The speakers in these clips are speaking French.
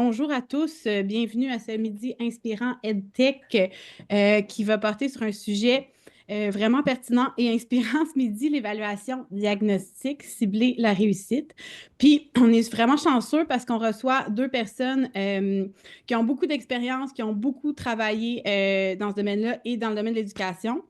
bonjour à tous. Bienvenue à ce midi inspirant EdTech qui va porter sur un sujet vraiment pertinent et inspirant ce midi, l'évaluation diagnostique, cibler la réussite. Puis, on est vraiment chanceux parce qu'on reçoit deux personnes qui ont beaucoup d'expérience, qui ont beaucoup travaillé dans ce domaine-là et dans le domaine de l'éducation.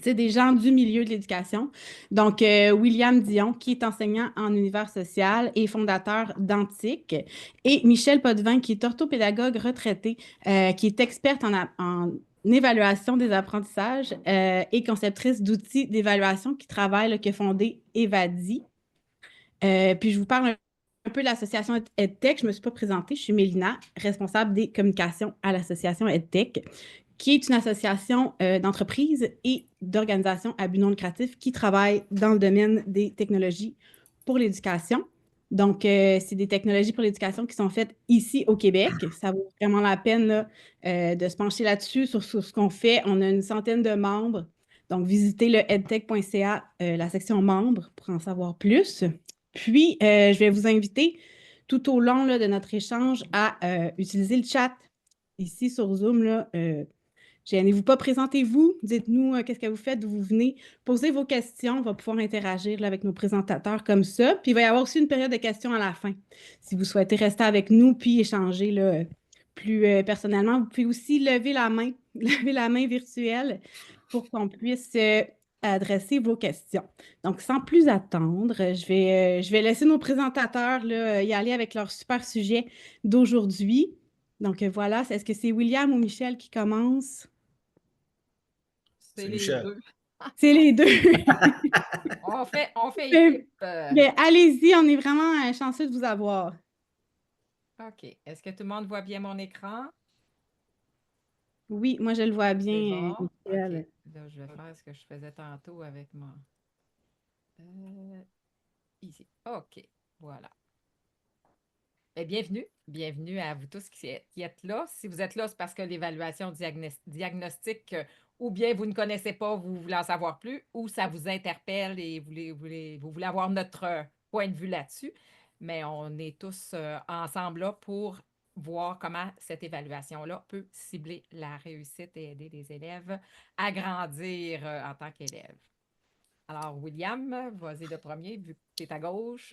C'est des gens du milieu de l'éducation. Donc, William Dion, qui est enseignant en univers social et fondateur d'Antique, et Michel Potvin, qui est orthopédagogue retraité, qui est experte en évaluation des apprentissages et conceptrice d'outils d'évaluation qui travaille, là, qui a fondé Evadi. Puis, je vous parle un peu de l'association EdTech. Je ne me suis pas présentée. Je suis Mélina, responsable des communications à l'association EdTech, qui est une association d'entreprises et d'organisations à but non lucratif qui travaillent dans le domaine des technologies pour l'éducation. Donc, c'est des technologies pour l'éducation qui sont faites ici au Québec. Ça vaut vraiment la peine là, de se pencher là-dessus, sur ce qu'on fait. On a une centaine de membres. Donc, visitez le edtech.ca, la section membres, pour en savoir plus. Puis, je vais vous inviter tout au long là, de notre échange à utiliser le chat ici sur Zoom. Là, gênez-vous pas, présentez-vous, dites-nous qu'est-ce que vous faites, d'où vous venez, posez vos questions, on va pouvoir interagir là, avec nos présentateurs comme ça. Puis il va y avoir aussi une période de questions à la fin. Si vous souhaitez rester avec nous puis échanger là, plus personnellement, vous pouvez aussi lever la main, lever la main virtuelle pour qu'on puisse adresser vos questions. Donc, sans plus attendre, je vais laisser nos présentateurs là, y aller avec leur super sujet d'aujourd'hui. Donc, voilà, est-ce que c'est William ou Michel qui commence? C'est C'est les Michel. deux. C'est les deux. On fait Mais, équipe. mais allez-y, on est vraiment chanceux de vous avoir. OK. Est-ce que tout le monde voit bien mon écran? Oui, moi, je le vois C'est bien, bon? OK. Michel. Là, je vais faire ce que je faisais tantôt avec mon... ici. OK. Voilà. Bienvenue. Bienvenue à vous tous qui êtes là. Si vous êtes là, c'est parce que l'évaluation diagnostique, ou bien vous ne connaissez pas, vous voulez en savoir plus, ou ça vous interpelle et vous voulez avoir notre point de vue là-dessus. Mais on est tous ensemble là pour voir comment cette évaluation-là peut cibler la réussite et aider les élèves à grandir en tant qu'élèves. Alors, William, vas-y le premier, vu que tu es à gauche.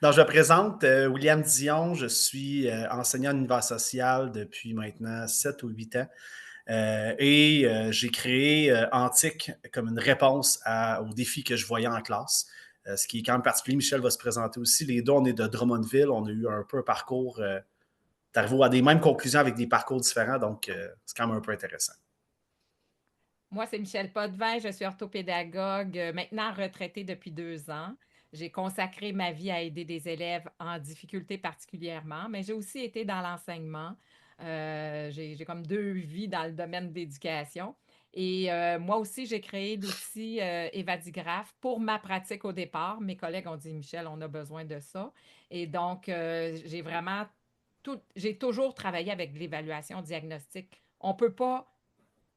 Donc, je me présente, William Dion. Je suis enseignant en univers social depuis maintenant 7 ou 8 ans. J'ai créé Antique comme une réponse aux défis que je voyais en classe. Ce qui est quand même particulier. Michel va se présenter aussi. Les deux, on est de Drummondville. On a eu un peu un parcours, d'arriver à des mêmes conclusions avec des parcours différents. Donc, c'est quand même un peu intéressant. Moi, c'est Michel Potvin, je suis orthopédagogue, maintenant retraitée depuis 2 ans. J'ai consacré ma vie à aider des élèves en difficulté particulièrement, mais j'ai aussi été dans l'enseignement. J'ai comme 2 vies dans le domaine de l'éducation. Et moi aussi, j'ai créé l'outil Evadigraph pour ma pratique au départ. Mes collègues ont dit, Michel, on a besoin de ça. Et donc, j'ai toujours travaillé avec l'évaluation diagnostique. On ne peut pas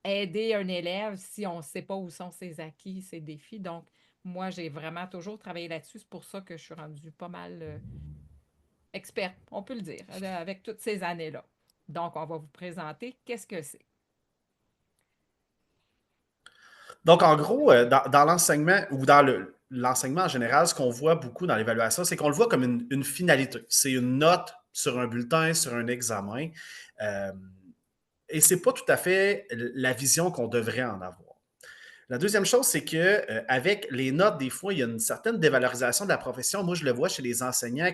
aider un élève si on ne sait pas où sont ses acquis, ses défis. Donc, moi, j'ai vraiment toujours travaillé là-dessus. C'est pour ça que je suis rendue pas mal experte, on peut le dire, avec toutes ces années-là. Donc, on va vous présenter qu'est-ce que c'est. Donc, en gros, dans l'enseignement ou dans l'enseignement en général, ce qu'on voit beaucoup dans l'évaluation, c'est qu'on le voit comme une finalité. C'est une note sur un bulletin, sur un examen. Euh, et ce n'est pas tout à fait la vision qu'on devrait en avoir. La deuxième chose, c'est qu'avec les notes, des fois, il y a une certaine dévalorisation de la profession. Moi, je le vois chez les enseignants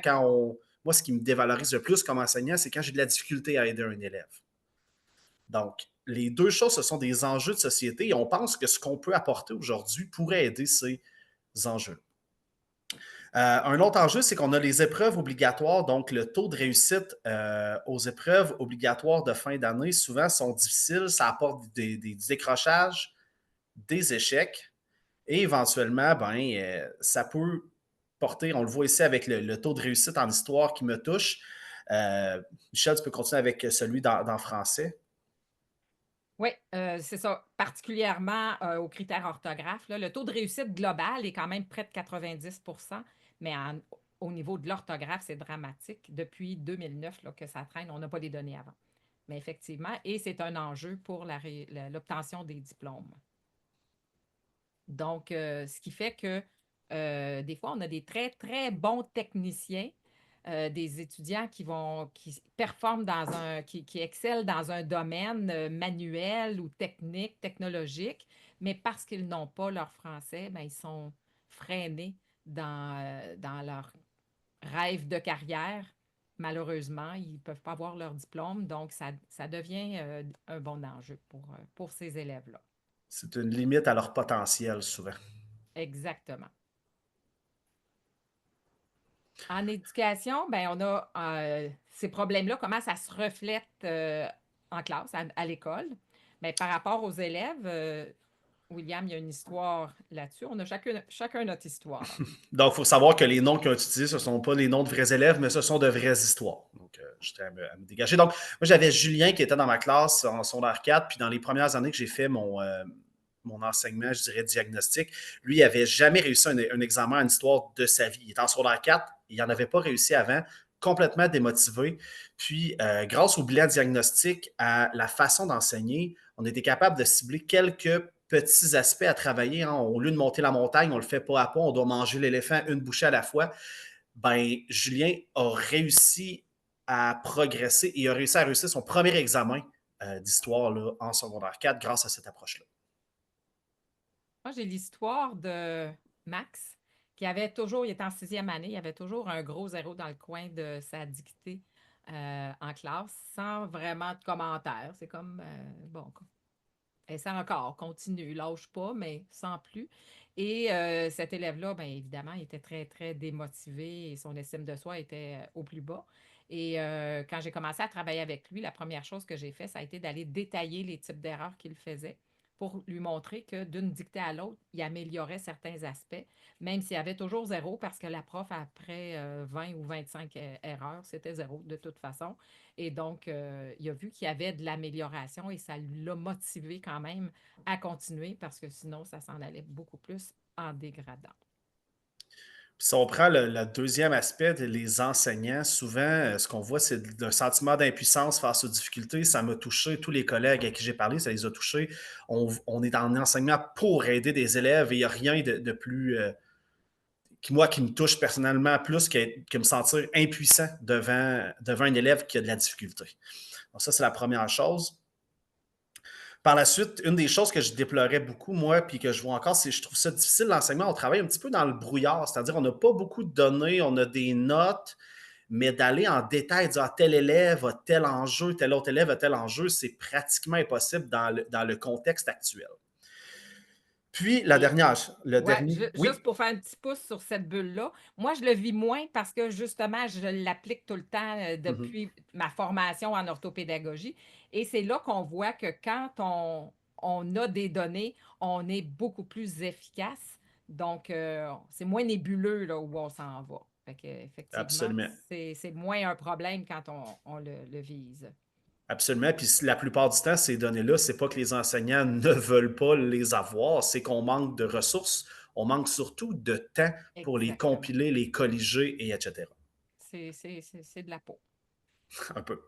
Moi, ce qui me dévalorise le plus comme enseignant, c'est quand j'ai de la difficulté à aider un élève. Donc, les deux choses, ce sont des enjeux de société et on pense que ce qu'on peut apporter aujourd'hui pourrait aider ces enjeux. Un autre enjeu, c'est qu'on a les épreuves obligatoires, donc le taux de réussite aux épreuves obligatoires de fin d'année, souvent, sont difficiles. Ça apporte des décrochages, des échecs et éventuellement, ça peut porter, on le voit ici avec le taux de réussite en histoire qui me touche. Michel, tu peux continuer avec celui dans français. Oui, c'est ça. Particulièrement aux critères orthographes, là, le taux de réussite global est quand même près de 90, mais au niveau de l'orthographe, c'est dramatique. Depuis 2009 là, que ça traîne, on n'a pas les données avant. Mais effectivement, et c'est un enjeu pour l'obtention des diplômes. Donc, ce qui fait que des fois, on a des très, très bons techniciens, des étudiants qui performent qui excellent dans un domaine manuel ou technique, technologique, mais parce qu'ils n'ont pas leur français, ben, ils sont freinés dans leur rêve de carrière. Malheureusement, ils ne peuvent pas avoir leur diplôme, donc ça devient un bon enjeu pour ces élèves-là. C'est une limite à leur potentiel, souvent. Exactement. En éducation, ben, on a ces problèmes-là, comment ça se reflète en classe, à l'école. Mais par rapport aux élèves, William, il y a une histoire là-dessus. On a chacun notre histoire. Donc, il faut savoir que les noms qu'ils ont utilisés, ce ne sont pas les noms de vrais élèves, mais ce sont de vraies histoires. Donc, je tiens à me dégager. Donc, moi, j'avais Julien qui était dans ma classe en secondaire 4, puis dans les premières années que j'ai fait mon enseignement, je dirais, diagnostic, lui, il n'avait jamais réussi un examen en histoire de sa vie. Il était en secondaire 4, il n'en avait pas réussi avant, complètement démotivé. Puis, grâce au bilan diagnostic, à la façon d'enseigner, on était capable de cibler quelques petits aspects à travailler. Hein. Au lieu de monter la montagne, on le fait pas à pas, on doit manger l'éléphant une bouchée à la fois. Ben, Julien a réussi à progresser et a réussi à réussir son premier examen d'histoire là, en secondaire 4 grâce à cette approche-là. Moi, j'ai l'histoire de Max, qui avait toujours, il était en sixième année, il avait toujours un gros zéro dans le coin de sa dictée en classe, sans vraiment de commentaires. C'est comme, bon, essaie encore, continue, lâche pas, mais sans plus. Et cet élève-là, bien évidemment, il était très, très démotivé et son estime de soi était au plus bas. Et quand j'ai commencé à travailler avec lui, la première chose que j'ai fait, ça a été d'aller détailler les types d'erreurs qu'il faisait pour lui montrer que d'une dictée à l'autre, il améliorait certains aspects, même s'il y avait toujours zéro, parce que la prof, après 20 ou 25 erreurs, c'était zéro de toute façon. Et donc, il a vu qu'il y avait de l'amélioration et ça l'a motivé quand même à continuer parce que sinon, ça s'en allait beaucoup plus en dégradant. Puis si on prend le deuxième aspect, les enseignants, souvent, ce qu'on voit, c'est un sentiment d'impuissance face aux difficultés. Ça m'a touché, tous les collègues à qui j'ai parlé, ça les a touchés. On est en enseignement pour aider des élèves et il n'y a rien de plus, qui me touche personnellement plus que me sentir impuissant devant un élève qui a de la difficulté. Donc ça, c'est la première chose. Par la suite, une des choses que je déplorais beaucoup, moi, puis que je vois encore, c'est que je trouve ça difficile l'enseignement. On travaille un petit peu dans le brouillard, c'est-à-dire on n'a pas beaucoup de données, on a des notes, mais d'aller en détail, dire tel élève a tel enjeu, tel autre élève a tel enjeu, c'est pratiquement impossible dans le contexte actuel. Puis la dernière, le Ouais, dernier. Oui. juste pour faire un petit pouce sur cette bulle-là, moi, je le vis moins parce que justement, je l'applique tout le temps depuis ma formation en orthopédagogie. Et c'est là qu'on voit que quand on a des données, on est beaucoup plus efficace. Donc, c'est moins nébuleux là, où on s'en va. Fait que, effectivement, Absolument. c'est moins un problème quand on le vise. Absolument. Puis la plupart du temps, ces données-là, c'est pas que les enseignants ne veulent pas les avoir, c'est qu'on manque de ressources. On manque surtout de temps pour les Exactement. compiler, les colliger, et etc. C'est de la peau. Un peu.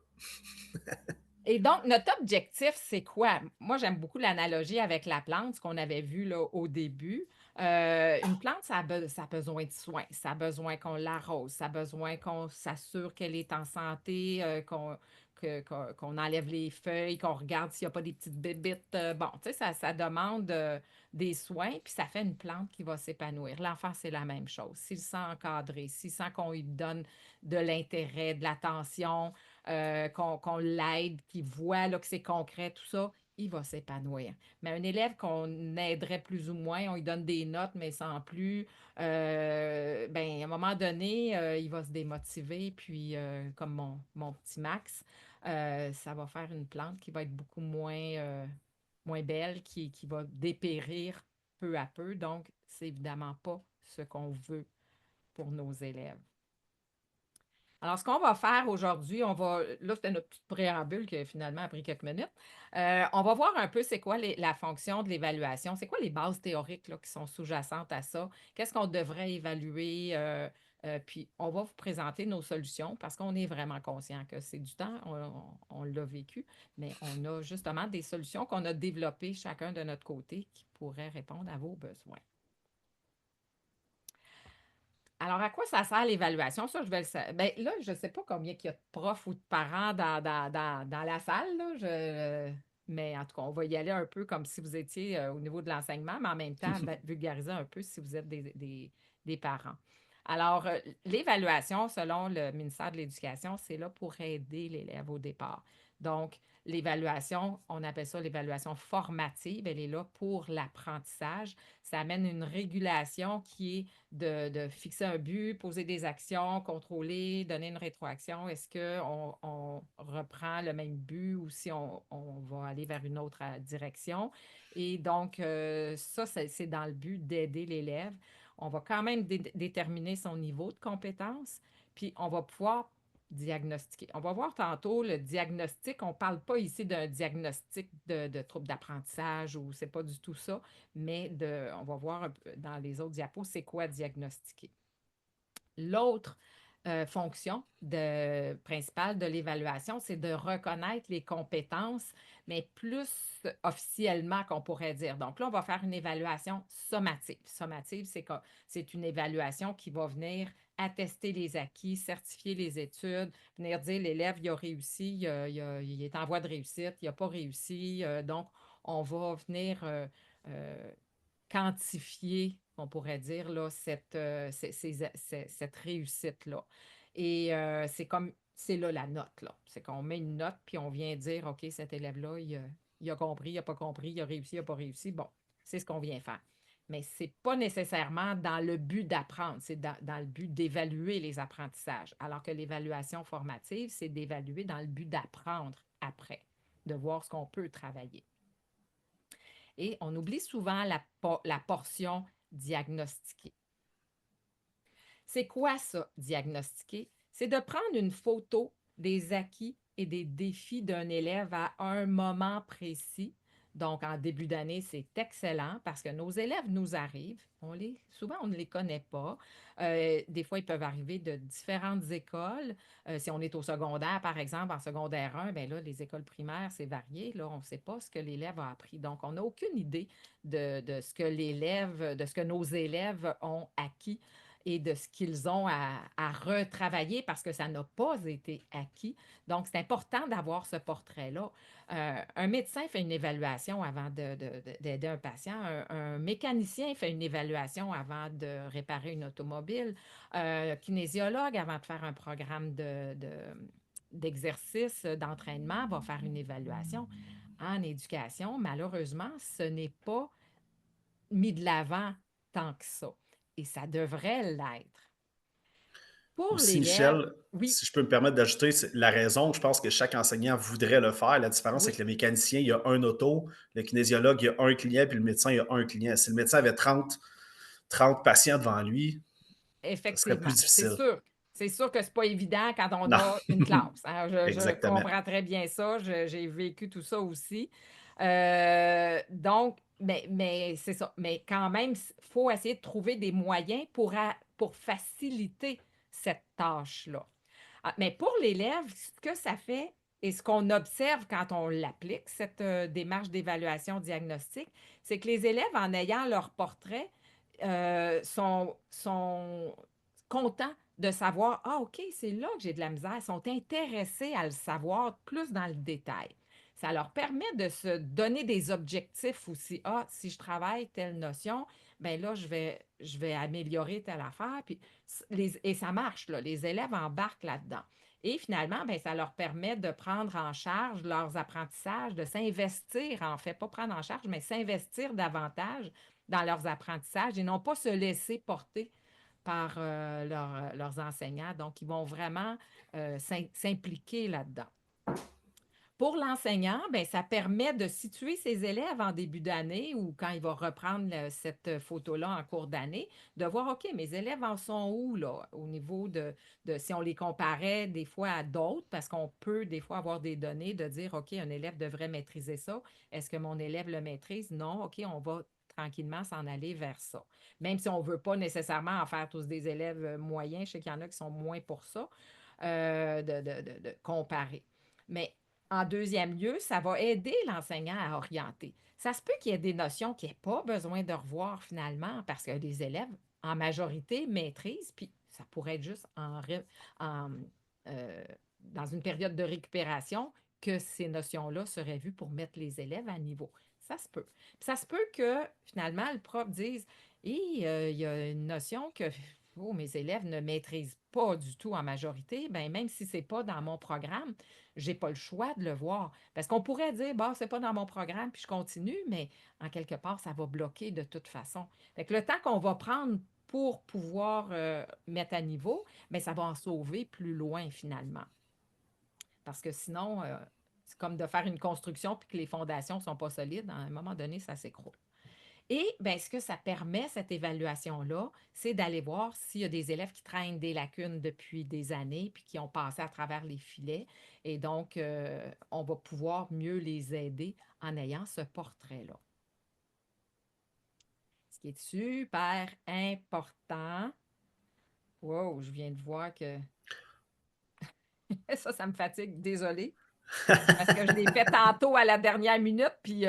Et donc, notre objectif, c'est quoi? Moi, j'aime beaucoup l'analogie avec la plante, ce qu'on avait vu là, au début. Une plante, ça a besoin de soins, ça a besoin qu'on l'arrose, ça a besoin qu'on s'assure qu'elle est en santé, qu'on enlève les feuilles, qu'on regarde s'il n'y a pas des petites bébites. Bon, tu sais, ça demande des soins, puis ça fait une plante qui va s'épanouir. L'enfant, c'est la même chose. S'il se sent encadré, s'il sent qu'on lui donne de l'intérêt, de l'attention, qu'on l'aide, qu'il voit là, que c'est concret, tout ça, il va s'épanouir. Mais un élève qu'on aiderait plus ou moins, on lui donne des notes, mais sans plus, ben, à un moment donné, il va se démotiver. Puis, comme mon petit Max, ça va faire une plante qui va être beaucoup moins belle, qui va dépérir peu à peu. Donc, c'est évidemment pas ce qu'on veut pour nos élèves. Alors, ce qu'on va faire aujourd'hui, là, c'était notre petite préambule qui finalement a pris quelques minutes. On va voir un peu c'est quoi la fonction de l'évaluation, c'est quoi les bases théoriques là, qui sont sous-jacentes à ça, qu'est-ce qu'on devrait évaluer, Puis, on va vous présenter nos solutions parce qu'on est vraiment conscient que c'est du temps, on l'a vécu, mais on a justement des solutions qu'on a développées chacun de notre côté qui pourraient répondre à vos besoins. Alors, à quoi ça sert l'évaluation? Ça, je vais le savoir. Ben, là, je ne sais pas combien il y a de profs ou de parents dans la salle, là. Mais en tout cas, on va y aller un peu comme si vous étiez au niveau de l'enseignement, mais en même temps, vulgariser un peu si vous êtes des parents. Alors, l'évaluation, selon le ministère de l'Éducation, c'est là pour aider l'élève au départ. Donc, l'évaluation, on appelle ça l'évaluation formative, elle est là pour l'apprentissage. Ça amène une régulation qui est de fixer un but, poser des actions, contrôler, donner une rétroaction. Est-ce qu'on reprend le même but ou si on va aller vers une autre direction? Et donc, ça, c'est dans le but d'aider l'élève. On va quand même déterminer son niveau de compétence, puis on va pouvoir diagnostiquer. On va voir tantôt le diagnostic. On ne parle pas ici d'un diagnostic de trouble d'apprentissage ou c'est pas du tout ça, mais on va voir un peu dans les autres diapos, c'est quoi diagnostiquer. L'autre fonction principale de l'évaluation, c'est de reconnaître les compétences, mais plus officiellement qu'on pourrait dire. Donc là, on va faire une évaluation sommative. Sommative, c'est une évaluation qui va venir attester les acquis, certifier les études, venir dire l'élève, il a réussi, il est en voie de réussite, il n'a pas réussi. Donc, on va venir quantifier, on pourrait dire, là, cette réussite-là. Et c'est là la note, là. C'est qu'on met une note, puis on vient dire, OK, cet élève-là, il a compris, il n'a pas compris, il a réussi, il n'a pas réussi. Bon, c'est ce qu'on vient faire. Mais ce n'est pas nécessairement dans le but d'apprendre, c'est dans le but d'évaluer les apprentissages. Alors que l'évaluation formative, c'est d'évaluer dans le but d'apprendre après, de voir ce qu'on peut travailler. Et on oublie souvent la portion diagnostiquée. C'est quoi ça, diagnostiquer? C'est de prendre une photo des acquis et des défis d'un élève à un moment précis. Donc, en début d'année, c'est excellent parce que nos élèves nous arrivent. Souvent, on ne les connaît pas. Des fois, ils peuvent arriver de différentes écoles. Si on est au secondaire, par exemple, en secondaire 1, bien là, les écoles primaires, c'est varié. Là, on ne sait pas ce que l'élève a appris. Donc, on n'a aucune idée de ce que nos élèves ont acquis et de ce qu'ils ont à retravailler parce que ça n'a pas été acquis. Donc, c'est important d'avoir ce portrait-là. Un médecin fait une évaluation avant d'aider un patient. Un mécanicien fait une évaluation avant de réparer une automobile. Un kinésiologue, avant de faire un programme d'exercice, d'entraînement, va faire une évaluation. En éducation, malheureusement, ce n'est pas mis de l'avant tant que ça. Et ça devrait l'être. Pour Aussi, l'élève, Michel, oui, si je peux me permettre d'ajouter, la raison, je pense que chaque enseignant voudrait le faire. La différence, c'est oui, que le mécanicien, il y a un auto, le kinésiologue, il y a un client, puis le médecin, il y a un client. Si le médecin avait 30 patients devant lui, ça serait effectivement. plus difficile. C'est sûr que ce n'est pas évident quand on Non, a une classe. Hein. Je exactement. comprends très bien ça. J'ai vécu tout ça aussi. Donc, mais c'est ça. Mais quand même, il faut essayer de trouver des moyens pour faciliter cette tâche-là. Mais pour l'élève, ce que ça fait et ce qu'on observe quand on l'applique, cette démarche d'évaluation diagnostique, c'est que les élèves, en ayant leur portrait, sont contents de savoir, ah, OK, c'est là que j'ai de la misère, sont intéressés à le savoir plus dans le détail. Ça leur permet de se donner des objectifs aussi. Ah, si je travaille telle notion, bien là, je vais améliorer telle affaire. Puis et ça marche, là, les élèves embarquent là-dedans. Et finalement, bien, ça leur permet de prendre en charge leurs apprentissages, de s'investir, en fait, pas prendre en charge, mais s'investir davantage dans leurs apprentissages et non pas se laisser porter par leurs enseignants. Donc, ils vont vraiment s'impliquer là-dedans. Pour l'enseignant, bien, ça permet de situer ses élèves en début d'année ou quand il va reprendre cette photo-là en cours d'année, de voir, OK, mes élèves en sont où, là, au niveau de si on les comparait des fois à d'autres, parce qu'on peut des fois avoir des données de dire, OK, un élève devrait maîtriser ça. Est-ce que mon élève le maîtrise? Non, OK, on va tranquillement s'en aller vers ça. Même si on ne veut pas nécessairement en faire tous des élèves moyens, je sais qu'il y en a qui sont moins pour ça, de comparer. Mais en deuxième lieu, ça va aider l'enseignant à orienter. Ça se peut qu'il y ait des notions qu'il n'y ait pas besoin de revoir finalement parce que les élèves, en majorité, maîtrisent, puis ça pourrait être juste en, euh, dans une période de récupération que ces notions-là seraient vues pour mettre les élèves à niveau. Ça se peut. Puis ça se peut que finalement, le prof dise, il y a une notion que mes élèves ne maîtrisent pas du tout en majorité, ben, même si ce n'est pas dans mon programme, je n'ai pas le choix de le voir. Parce qu'on pourrait dire, bah, ce n'est pas dans mon programme, puis je continue, mais en quelque part, ça va bloquer de toute façon. Fait que le temps qu'on va prendre pour pouvoir mettre à niveau, bien, ça va en sauver plus loin finalement. Parce que sinon, c'est comme de faire une construction puis que les fondations ne sont pas solides. À un moment donné, ça s'écroule. Et bien, ce que ça permet, cette évaluation-là, c'est d'aller voir s'il y a des élèves qui traînent des lacunes depuis des années puis qui ont passé à travers les filets. Et donc, on va pouvoir mieux les aider en ayant ce portrait-là. Ce qui est super important. Wow, je viens de voir que ça me fatigue. Désolée. Parce que je l'ai fait tantôt à la dernière minute, puis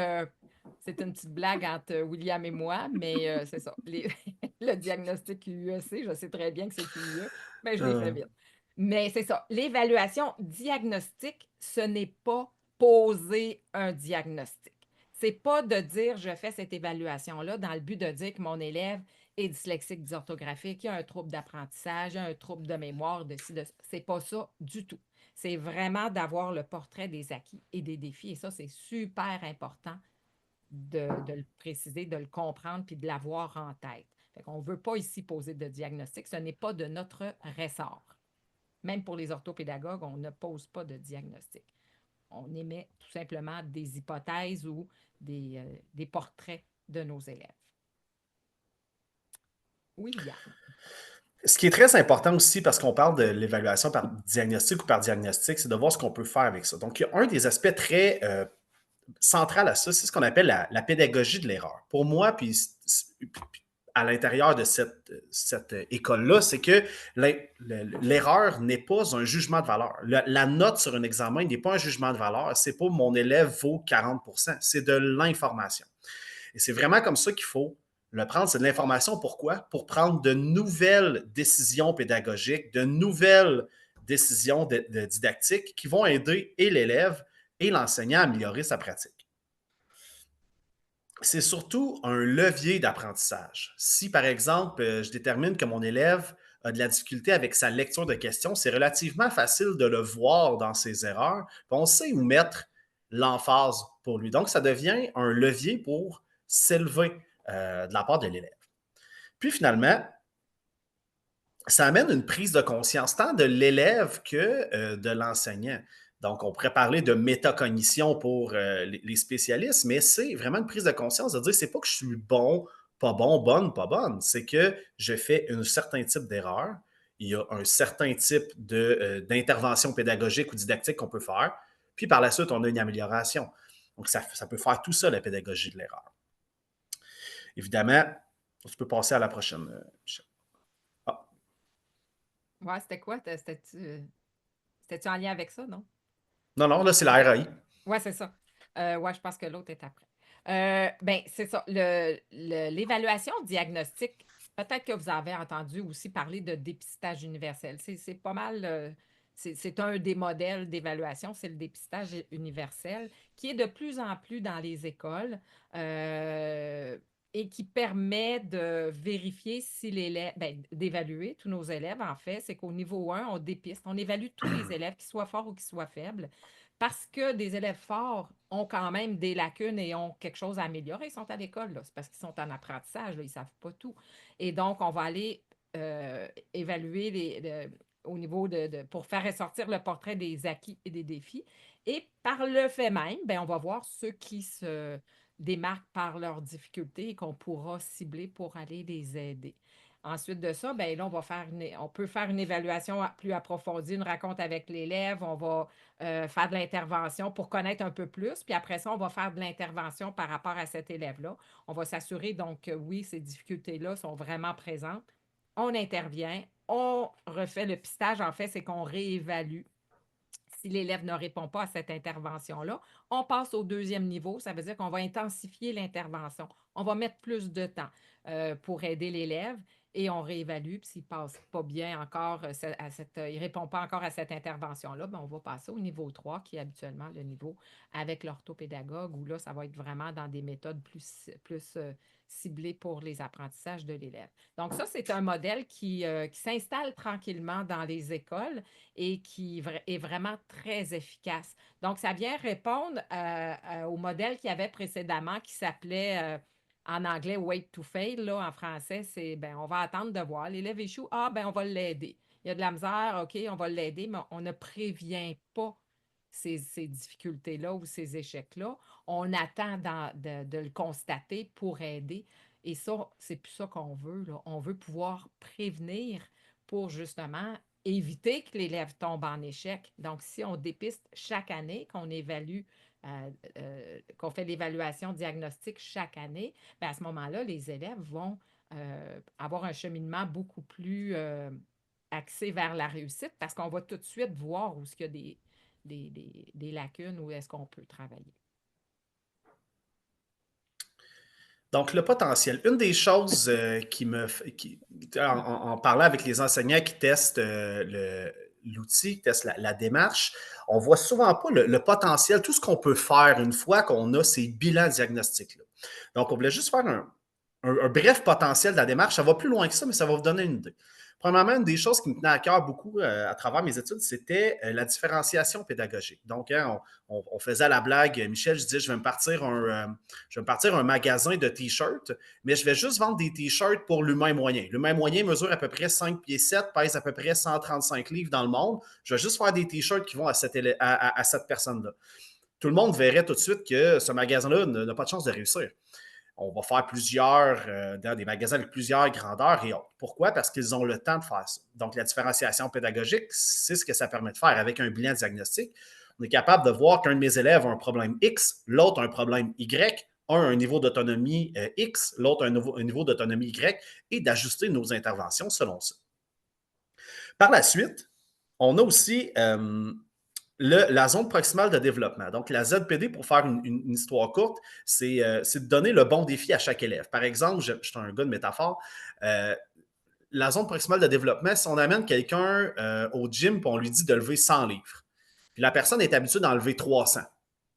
c'est une petite blague entre William et moi, mais c'est ça. Le diagnostic UEC, je sais très bien que c'est QUE, mais je l'ai fait vite. Mais c'est ça. L'évaluation diagnostique, ce n'est pas poser un diagnostic. C'est pas de dire je fais cette évaluation-là dans le but de dire que mon élève est dyslexique, dysorthographique, il a un trouble d'apprentissage, il a un trouble de mémoire, c'est pas ça du tout. C'est vraiment d'avoir le portrait des acquis et des défis. Et ça, c'est super important de le préciser, de le comprendre puis de l'avoir en tête. On ne veut pas ici poser de diagnostic. Ce n'est pas de notre ressort. Même pour les orthopédagogues, on ne pose pas de diagnostic. On émet tout simplement des hypothèses ou des portraits de nos élèves. William. Ce qui est très important aussi, parce qu'on parle de l'évaluation par diagnostic ou par diagnostic, c'est de voir ce qu'on peut faire avec ça. Donc, il y a un des aspects très central à ça, c'est ce qu'on appelle la pédagogie de l'erreur. Pour moi, puis à l'intérieur de cette école-là, c'est que l'erreur n'est pas un jugement de valeur. La note sur un examen n'est pas un jugement de valeur. C'est pas mon élève vaut 40%. C'est de l'information. Et c'est vraiment comme ça qu'il faut le prendre. C'est de l'information. Pourquoi? Pour prendre de nouvelles décisions pédagogiques, de nouvelles décisions de didactique qui vont aider et l'élève et l'enseignant à améliorer sa pratique. C'est surtout un levier d'apprentissage. Si, par exemple, je détermine que mon élève a de la difficulté avec sa lecture de questions, c'est relativement facile de le voir dans ses erreurs. On sait où mettre l'emphase pour lui. Donc, ça devient un levier pour s'élever de la part de l'élève. Puis finalement, ça amène une prise de conscience tant de l'élève que de l'enseignant. Donc, on pourrait parler de métacognition pour les spécialistes, mais c'est vraiment une prise de conscience de dire c'est pas que je suis bon, bonne, pas bonne. C'est que je fais un certain type d'erreur. Il y a un certain type d'intervention pédagogique ou didactique qu'on peut faire. Puis par la suite, on a une amélioration. Donc, ça peut faire tout ça, la pédagogie de l'erreur. Évidemment, tu peux passer à la prochaine, Michel. Ouais, c'était quoi? C'était-tu en lien avec ça, non? Non, là, c'est la RAI. Oui, c'est ça. Ouais, je pense que l'autre est après. Ben, c'est ça. L'évaluation diagnostique, peut-être que vous avez entendu aussi parler de dépistage universel. C'est pas mal, c'est un des modèles d'évaluation, c'est le dépistage universel, qui est de plus en plus dans les écoles et qui permet de vérifier si l'élève, d'évaluer tous nos élèves, en fait. C'est qu'au niveau 1, on dépiste, on évalue tous les élèves, qu'ils soient forts ou qu'ils soient faibles. Parce que des élèves forts ont quand même des lacunes et ont quelque chose à améliorer. Ils sont à l'école, c'est parce qu'ils sont en apprentissage, là, ils ne savent pas tout. Et donc, on va aller évaluer au niveau pour faire ressortir le portrait des acquis et des défis. Et par le fait même, on va voir ceux qui se démarquent par leurs difficultés et qu'on pourra cibler pour aller les aider. Ensuite de ça, ben là, on peut faire une évaluation plus approfondie, une rencontre avec l'élève. On va faire de l'intervention pour connaître un peu plus. Puis après ça, on va faire de l'intervention par rapport à cet élève-là. On va s'assurer donc que oui, ces difficultés-là sont vraiment présentes. On intervient, on refait le pistage. En fait, c'est qu'on réévalue. Si l'élève ne répond pas à cette intervention-là, on passe au deuxième niveau. Ça veut dire qu'on va intensifier l'intervention. On va mettre plus de temps pour aider l'élève et on réévalue. Puis s'il ne passe pas bien encore, il ne répond pas encore à cette intervention-là, ben, on va passer au niveau 3, qui est habituellement le niveau avec l'orthopédagogue, où là, ça va être vraiment dans des méthodes plus ciblées pour les apprentissages de l'élève. Donc ça, c'est un modèle qui s'installe tranquillement dans les écoles et qui est vraiment très efficace. Donc, ça vient répondre au modèle qu'il y avait précédemment qui s'appelait en anglais wait to fail. Là, en français, c'est ben, on va attendre de voir. L'élève échoue, ben, on va l'aider. Il y a de la misère, OK, on va l'aider, mais on ne prévient pas ces difficultés-là ou ces échecs-là. On attend de le constater pour aider. Et ça, c'est plus ça qu'on veut, là. On veut pouvoir prévenir pour justement éviter que l'élève tombe en échec. Donc, si on dépiste chaque année, qu'on évalue, qu'on fait l'évaluation diagnostique chaque année, bien, à ce moment-là, les élèves vont avoir un cheminement beaucoup plus axé vers la réussite parce qu'on va tout de suite voir où est-ce qu'il y a des lacunes, où est-ce qu'on peut travailler. Donc, le potentiel. Une des choses en parlant avec les enseignants qui testent l'outil, qui testent la démarche, on voit souvent pas le potentiel, tout ce qu'on peut faire une fois qu'on a ces bilans diagnostiques-là. Donc, on voulait juste faire un bref potentiel de la démarche. Ça va plus loin que ça, mais ça va vous donner une idée. Premièrement, une des choses qui me tenait à cœur beaucoup à travers mes études, c'était la différenciation pédagogique. Donc, hein, on faisait la blague, Michel, je disais, je vais me partir un magasin de T-shirts, mais je vais juste vendre des T-shirts pour l'humain moyen. L'humain moyen mesure à peu près 5 pieds 7, pèse à peu près 135 livres dans le monde. Je vais juste faire des T-shirts qui vont à cette personne-là. Tout le monde verrait tout de suite que ce magasin-là n'a pas de chance de réussir. On va faire dans des magasins avec plusieurs grandeurs et autres. Pourquoi? Parce qu'ils ont le temps de faire ça. Donc, la différenciation pédagogique, c'est ce que ça permet de faire avec un bilan diagnostique. On est capable de voir qu'un de mes élèves a un problème X, l'autre a un problème Y, un a un niveau d'autonomie X, l'autre a un niveau d'autonomie Y, et d'ajuster nos interventions selon ça. Par la suite, on a aussi la zone proximale de développement. Donc, la ZPD, pour faire une histoire courte, c'est de donner le bon défi à chaque élève. Par exemple, je suis un gars de métaphore, la zone proximale de développement, si on amène quelqu'un au gym et on lui dit de lever 100 livres, puis la personne est habituée d'en lever 300,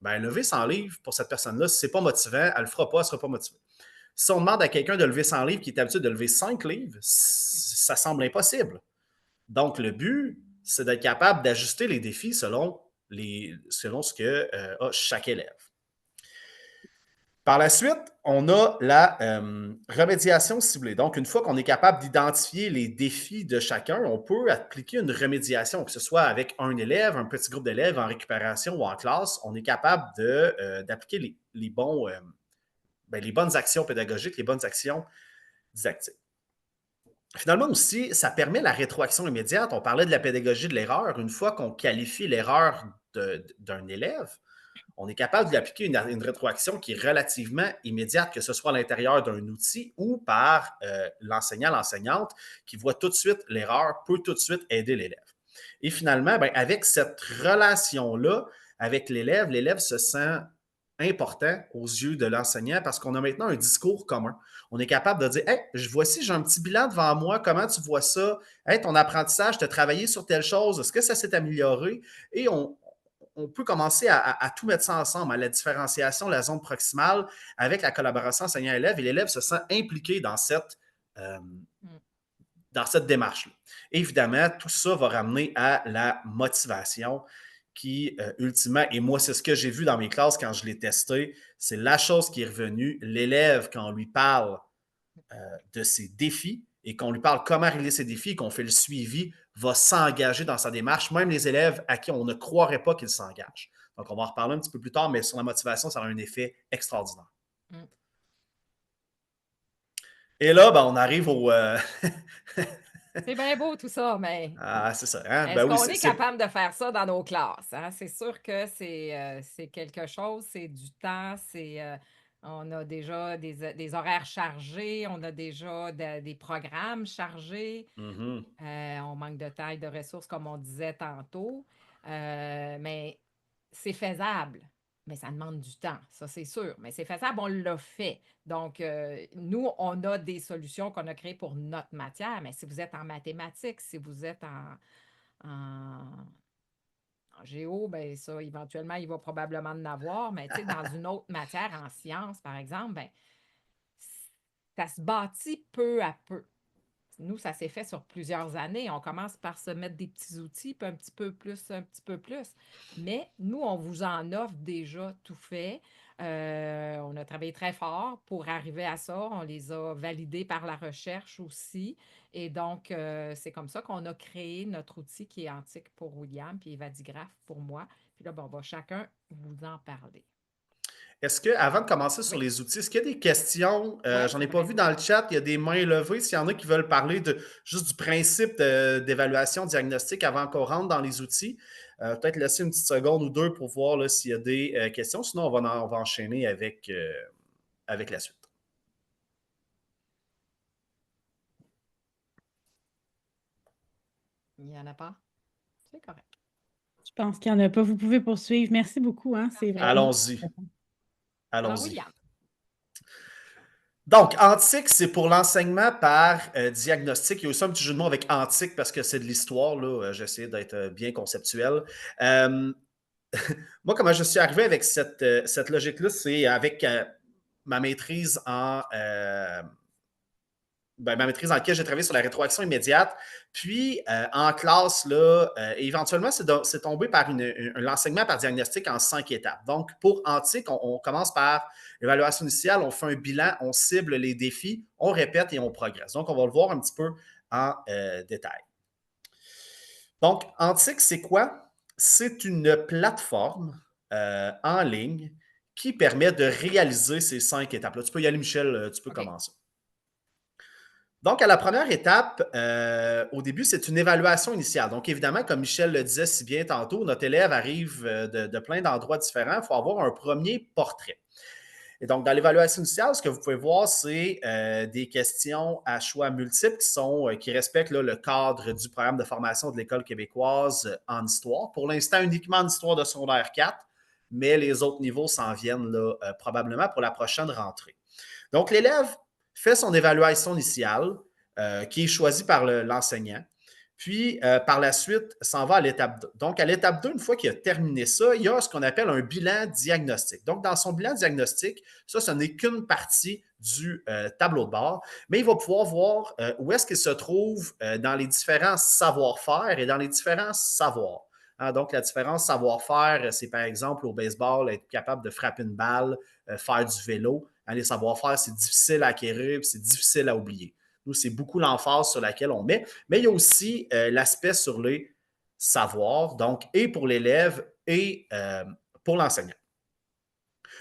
bien, lever 100 livres, pour cette personne-là, si ce n'est pas motivant, elle ne le fera pas, elle ne sera pas motivée. Si on demande à quelqu'un de lever 100 livres qui est habitué de lever 5 livres, ça semble impossible. Donc, le but, c'est d'être capable d'ajuster les défis selon ce que a chaque élève. Par la suite, on a la remédiation ciblée. Donc, une fois qu'on est capable d'identifier les défis de chacun, on peut appliquer une remédiation, que ce soit avec un élève, un petit groupe d'élèves en récupération ou en classe. On est capable d'appliquer les bonnes actions pédagogiques, les bonnes actions didactiques. Finalement aussi, ça permet la rétroaction immédiate. On parlait de la pédagogie de l'erreur. Une fois qu'on qualifie l'erreur d'un élève, on est capable d'appliquer une rétroaction qui est relativement immédiate, que ce soit à l'intérieur d'un outil ou par l'enseignant, l'enseignante, qui voit tout de suite l'erreur, peut tout de suite aider l'élève. Et finalement, avec cette relation-là avec l'élève, l'élève se sent important aux yeux de l'enseignant parce qu'on a maintenant un discours commun. On est capable de dire « Hey, voici, j'ai un petit bilan devant moi, comment tu vois ça? Hey, ton apprentissage, tu as travaillé sur telle chose, est-ce que ça s'est amélioré? » Et on peut commencer à tout mettre ça ensemble, à la différenciation, la zone proximale, avec la collaboration enseignant-élève, et l'élève se sent impliqué dans cette démarche-là. Évidemment, tout ça va ramener à la motivation qui, ultimement, et moi, c'est ce que j'ai vu dans mes classes quand je l'ai testé, c'est la chose qui est revenue. L'élève, quand on lui parle de ses défis et qu'on lui parle comment régler ses défis et qu'on fait le suivi, va s'engager dans sa démarche, même les élèves à qui on ne croirait pas qu'ils s'engagent. Donc, on va en reparler un petit peu plus tard, mais sur la motivation, ça a un effet extraordinaire. Et là, ben, on arrive au... C'est bien beau tout ça, mais Ah, c'est ça. Hein? Ben est-ce oui, qu'on est capable de faire ça dans nos classes, hein? C'est sûr que c'est quelque chose, c'est du temps, on a déjà des horaires chargés, on a déjà des programmes chargés, Mhm. on manque de temps et de ressources, comme on disait tantôt, mais c'est faisable. Mais ça demande du temps, ça c'est sûr. Mais c'est faisable, on l'a fait. Donc, nous, on a des solutions qu'on a créées pour notre matière, mais si vous êtes en mathématiques, si vous êtes en géo, ben ça, éventuellement, il va probablement en avoir, mais tu sais, dans une autre matière, en sciences, par exemple, ben, ça se bâtit peu à peu. Nous, ça s'est fait sur plusieurs années. On commence par se mettre des petits outils, puis un petit peu plus, un petit peu plus. Mais nous, on vous en offre déjà tout fait. On a travaillé très fort pour arriver à ça. On les a validés par la recherche aussi. Et donc, c'est comme ça qu'on a créé notre outil qui est Antique pour William, puis Evadigraph pour moi. Puis là, ben, on va chacun vous en parler. Est-ce que, avant de commencer sur Oui, les outils, est-ce qu'il y a des questions? oui, J'en ai c'est pas vrai. vu dans le chat, il y a des mains levées. S'il y en a qui veulent parler de juste du principe d'évaluation diagnostique avant qu'on rentre dans les outils, peut-être laisser une petite seconde ou deux pour voir là, s'il y a des questions. Sinon, on va enchaîner avec la suite. Il n'y en a pas? C'est correct. Je pense qu'il n'y en a pas. Vous pouvez poursuivre. Merci beaucoup. Hein? C'est Parfait. vraiment. Allons-y. Alors, Allons-y. William. Donc, Antique, c'est pour l'enseignement par diagnostic. Il y a aussi un petit jeu de mots avec Antique parce que c'est de l'histoire. Là, j'essaie d'être bien conceptuel. Euh, Moi, comment je suis arrivé avec cette logique-là, c'est avec ma maîtrise ma maîtrise en laquelle j'ai travaillé sur la rétroaction immédiate. Puis, en classe, là, éventuellement, c'est tombé par l'enseignement par diagnostic en 5 étapes. Donc, pour Antique, on commence par l'évaluation initiale, on fait un bilan, on cible les défis, on répète et on progresse. Donc, on va le voir un petit peu en détail. Donc, Antique, c'est quoi? C'est une plateforme en ligne qui permet de réaliser ces 5 étapes-là. Tu peux y aller, Michel, tu peux OK. commencer. Donc, à la première étape, au début, c'est une évaluation initiale. Donc, évidemment, comme Michel le disait si bien tantôt, notre élève arrive de plein d'endroits différents. Il faut avoir un premier portrait. Et donc, dans l'évaluation initiale, ce que vous pouvez voir, c'est des questions à choix multiples qui respectent là, le cadre du programme de formation de l'École québécoise en histoire. Pour l'instant, uniquement en histoire de secondaire 4, mais les autres niveaux s'en viennent là, probablement pour la prochaine rentrée. Donc, l'élève fait son évaluation initiale, qui est choisie par l'enseignant. Puis, par la suite, s'en va à l'étape 2. Donc, à l'étape 2, une fois qu'il a terminé ça, il y a ce qu'on appelle un bilan diagnostique. Donc, dans son bilan diagnostique, ça, ce n'est qu'une partie du tableau de bord, mais il va pouvoir voir où est-ce qu'il se trouve dans les différents savoir-faire et dans les différents savoirs. Hein, donc, la différence savoir-faire, c'est par exemple au baseball, être capable de frapper une balle, faire du vélo. Hein, les savoir-faire, c'est difficile à acquérir, c'est difficile à oublier. Nous, c'est beaucoup l'emphase sur laquelle on met. Mais il y a aussi l'aspect sur les savoirs, donc et pour l'élève et pour l'enseignant.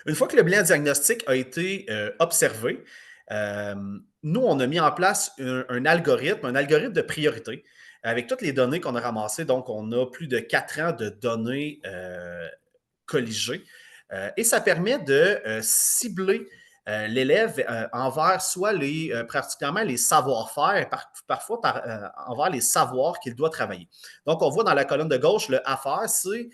Une fois que le bilan diagnostique a été observé, nous, on a mis en place un algorithme de priorité avec toutes les données qu'on a ramassées. Donc, on a plus de 4 ans de données colligées. Et ça permet de cibler l'élève envers soit particulièrement les savoir-faire, parfois envers les savoirs qu'il doit travailler. Donc, on voit dans la colonne de gauche, le affaire, c'est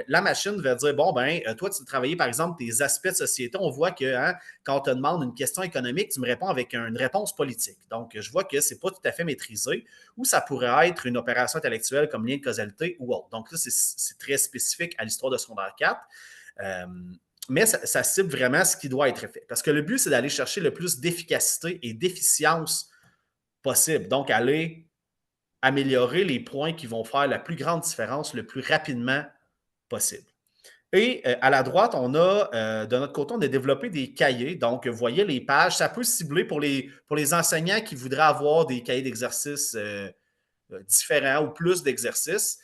la machine va dire, bon, ben, toi, tu travailles, par exemple, tes aspects de société. On voit que hein, quand on te demande une question économique, tu me réponds avec une réponse politique. Donc, je vois que ce n'est pas tout à fait maîtrisé ou ça pourrait être une opération intellectuelle comme lien de causalité ou autre. Donc, là, c'est très spécifique à l'histoire de secondaire 4. Mais ça cible vraiment ce qui doit être fait. Parce que le but, c'est d'aller chercher le plus d'efficacité et d'efficience possible. Donc, aller améliorer les points qui vont faire la plus grande différence le plus rapidement possible. Et à la droite, on a, de notre côté, on a développé des cahiers. Donc, vous voyez les pages. Ça peut cibler pour les enseignants qui voudraient avoir des cahiers d'exercices différents ou plus d'exercices.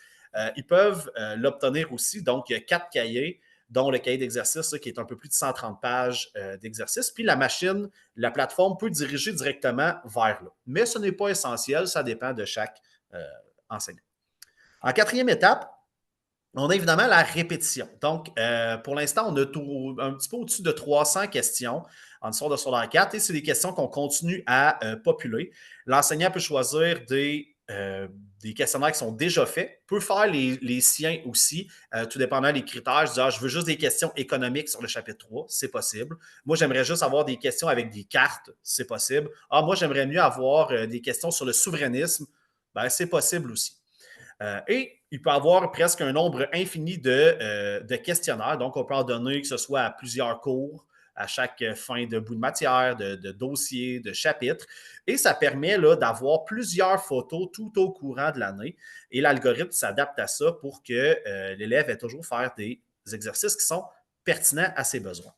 Ils peuvent l'obtenir aussi. Donc, il y a 4 cahiers. dont le cahier d'exercice qui est un peu plus de 130 pages d'exercice. Puis la plateforme peut diriger directement vers là. Mais ce n'est pas essentiel, ça dépend de chaque enseignant. En quatrième étape, on a évidemment la répétition. Donc, pour l'instant, on a un petit peu au-dessus de 300 questions en histoire de secondaire 4 et c'est des questions qu'on continue à populer. L'enseignant peut choisir des questionnaires qui sont déjà faits, peut faire les siens aussi, tout dépendant des critères. Je dis, je veux juste des questions économiques sur le chapitre 3, c'est possible. Moi, j'aimerais juste avoir des questions avec des cartes, c'est possible. Moi, j'aimerais mieux avoir des questions sur le souverainisme, c'est possible aussi. Et il peut y avoir presque un nombre infini de questionnaires. Donc, on peut en donner que ce soit à plusieurs cours, à chaque fin de bout de matière, de dossier, de chapitre. Et ça permet d'avoir plusieurs photos tout au courant de l'année. Et l'algorithme s'adapte à ça pour que l'élève ait toujours faire des exercices qui sont pertinents à ses besoins.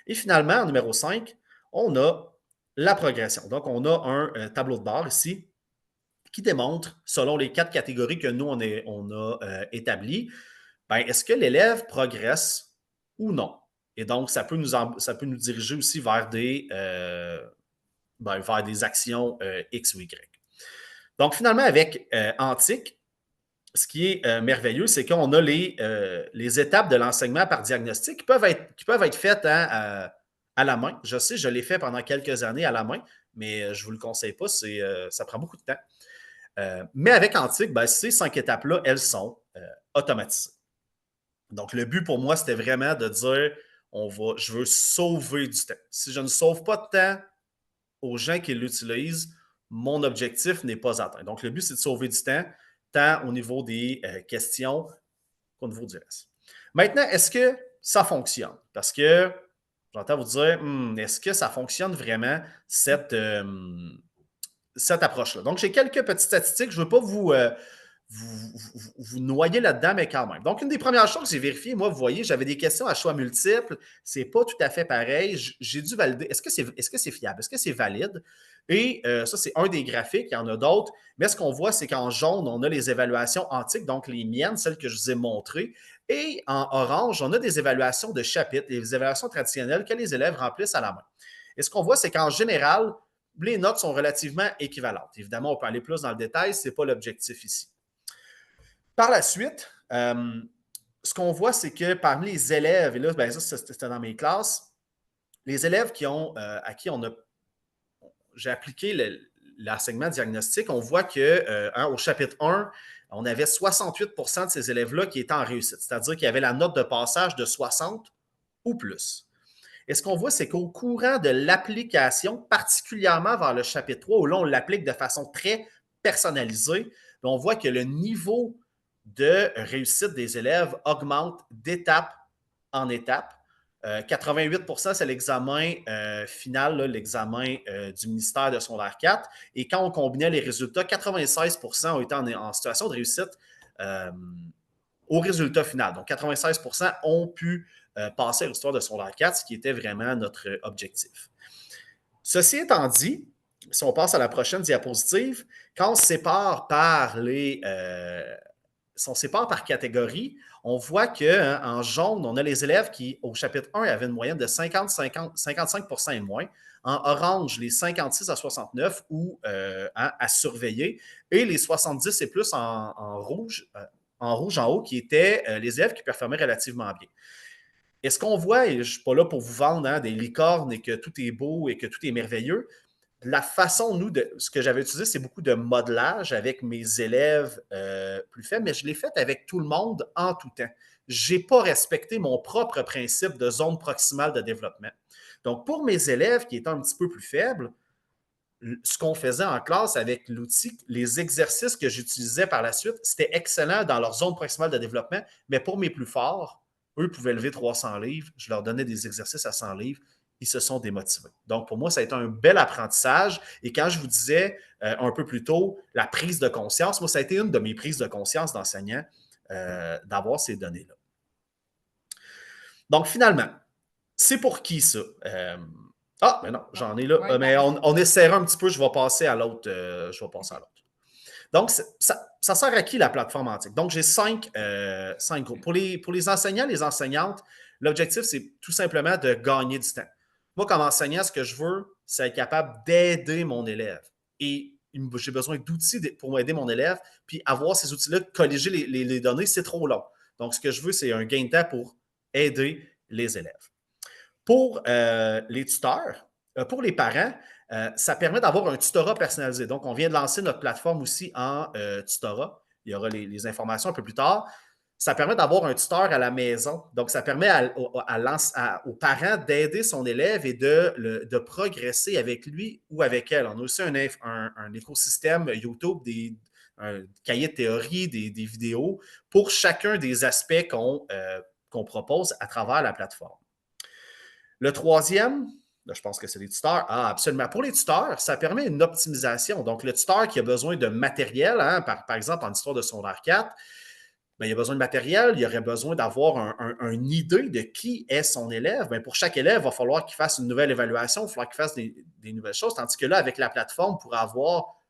Et finalement, en numéro 5, on a la progression. Donc, on a un tableau de bord ici qui démontre, selon les 4 catégories que nous, on a établies, est-ce que l'élève progresse ou non? Et donc, ça peut nous diriger aussi vers des actions X ou Y. Donc, finalement, avec Antic, ce qui est merveilleux, c'est qu'on a les étapes de l'enseignement par diagnostic qui peuvent être faites à la main. Je sais, je l'ai fait pendant quelques années à la main, mais je ne vous le conseille pas, ça prend beaucoup de temps. Mais avec Antic, ces 5 étapes-là, elles sont automatisées. Donc, le but pour moi, c'était vraiment de dire, je veux sauver du temps. Si je ne sauve pas de temps aux gens qui l'utilisent, mon objectif n'est pas atteint. Donc, le but, c'est de sauver du temps, tant au niveau des questions qu'au niveau du reste. Maintenant, est-ce que ça fonctionne? Parce que j'entends vous dire, est-ce que ça fonctionne vraiment, cette approche-là? Donc, j'ai quelques petites statistiques. Je ne veux pas vous noyer là-dedans, mais quand même. Donc, une des premières choses que j'ai vérifiées, moi, vous voyez, j'avais des questions à choix multiples. Ce n'est pas tout à fait pareil. J'ai dû valider. Est-ce que c'est fiable? Est-ce que c'est valide? Et ça, c'est un des graphiques. Il y en a d'autres. Mais ce qu'on voit, c'est qu'en jaune, on a les évaluations antiques, donc les miennes, celles que je vous ai montrées. Et en orange, on a des évaluations de chapitres, des évaluations traditionnelles que les élèves remplissent à la main. Et ce qu'on voit, c'est qu'en général, les notes sont relativement équivalentes. Évidemment, on peut aller plus dans le détail, ce n'est pas l'objectif ici. Par la suite, ce qu'on voit, c'est que parmi les élèves, et là, ça, c'était dans mes classes, les élèves à qui j'ai appliqué l'enseignement diagnostique, on voit qu'au chapitre 1, on avait 68 de ces élèves-là qui étaient en réussite, c'est-à-dire qu'il y avait la note de passage de 60 ou plus. Et ce qu'on voit, c'est qu'au courant de l'application, particulièrement vers le chapitre 3, où là, on l'applique de façon très personnalisée, on voit que le niveau de réussite des élèves augmente d'étape en étape. 88 c'est l'examen final, l'examen du ministère de secondaire 4. Et quand on combinait les résultats, 96 ont été en situation de réussite au résultat final. Donc, 96 ont pu passer à l'histoire de secondaire 4, ce qui était vraiment notre objectif. Ceci étant dit, si on passe à la prochaine diapositive, quand on se sépare par catégorie, on voit qu'en jaune, on a les élèves qui, au chapitre 1, avaient une moyenne de 55 et moins. En orange, les 56 à 69 ou à surveiller. Et les 70 et plus en rouge en haut, qui étaient les élèves qui performaient relativement bien. Et ce qu'on voit, et je ne suis pas là pour vous vendre des licornes et que tout est beau et que tout est merveilleux, la façon, ce que j'avais utilisé, c'est beaucoup de modelage avec mes élèves plus faibles, mais je l'ai fait avec tout le monde en tout temps. Je n'ai pas respecté mon propre principe de zone proximale de développement. Donc, pour mes élèves qui étaient un petit peu plus faibles, ce qu'on faisait en classe avec l'outil, les exercices que j'utilisais par la suite, c'était excellent dans leur zone proximale de développement, mais pour mes plus forts, eux pouvaient lever 300 livres, je leur donnais des exercices à 100 livres, ils se sont démotivés. Donc, pour moi, ça a été un bel apprentissage. Et quand je vous disais un peu plus tôt, la prise de conscience, moi, ça a été une de mes prises de conscience d'enseignant d'avoir ces données-là. Donc, finalement, c'est pour qui ça? Mais non, j'en ai là. Ouais, mais on essaiera un petit peu, je vais passer à l'autre. Donc, ça sert à qui la plateforme Antic? Donc, j'ai 5 groupes. Pour les enseignants, les enseignantes, L'objectif, c'est tout simplement de gagner du temps. Moi, comme enseignant, ce que je veux, c'est être capable d'aider mon élève. Et j'ai besoin d'outils pour aider mon élève, puis avoir ces outils-là, colléger les données, c'est trop long. Donc, ce que je veux, c'est un gain de temps pour aider les élèves. Pour les tuteurs, pour les parents, ça permet d'avoir un tutorat personnalisé. Donc, on vient de lancer notre plateforme aussi en tutorat. Il y aura les informations un peu plus tard. Ça permet d'avoir un tuteur à la maison. Donc, ça permet aux parents d'aider son élève et de progresser avec lui ou avec elle. On a aussi un écosystème YouTube, un cahier de théorie, des vidéos pour chacun des aspects qu'on propose à travers la plateforme. Le troisième, là, je pense que c'est les tuteurs. Ah, absolument. Pour les tuteurs, ça permet une optimisation. Donc, le tuteur qui a besoin de matériel, hein, par exemple, en histoire de secondaire 4, ben, il a besoin de matériel, il aurait besoin d'avoir une idée de qui est son élève. Ben, pour chaque élève, il va falloir qu'il fasse une nouvelle évaluation, il va falloir qu'il fasse des nouvelles choses. Tandis que là, avec la plateforme, il pourra avoir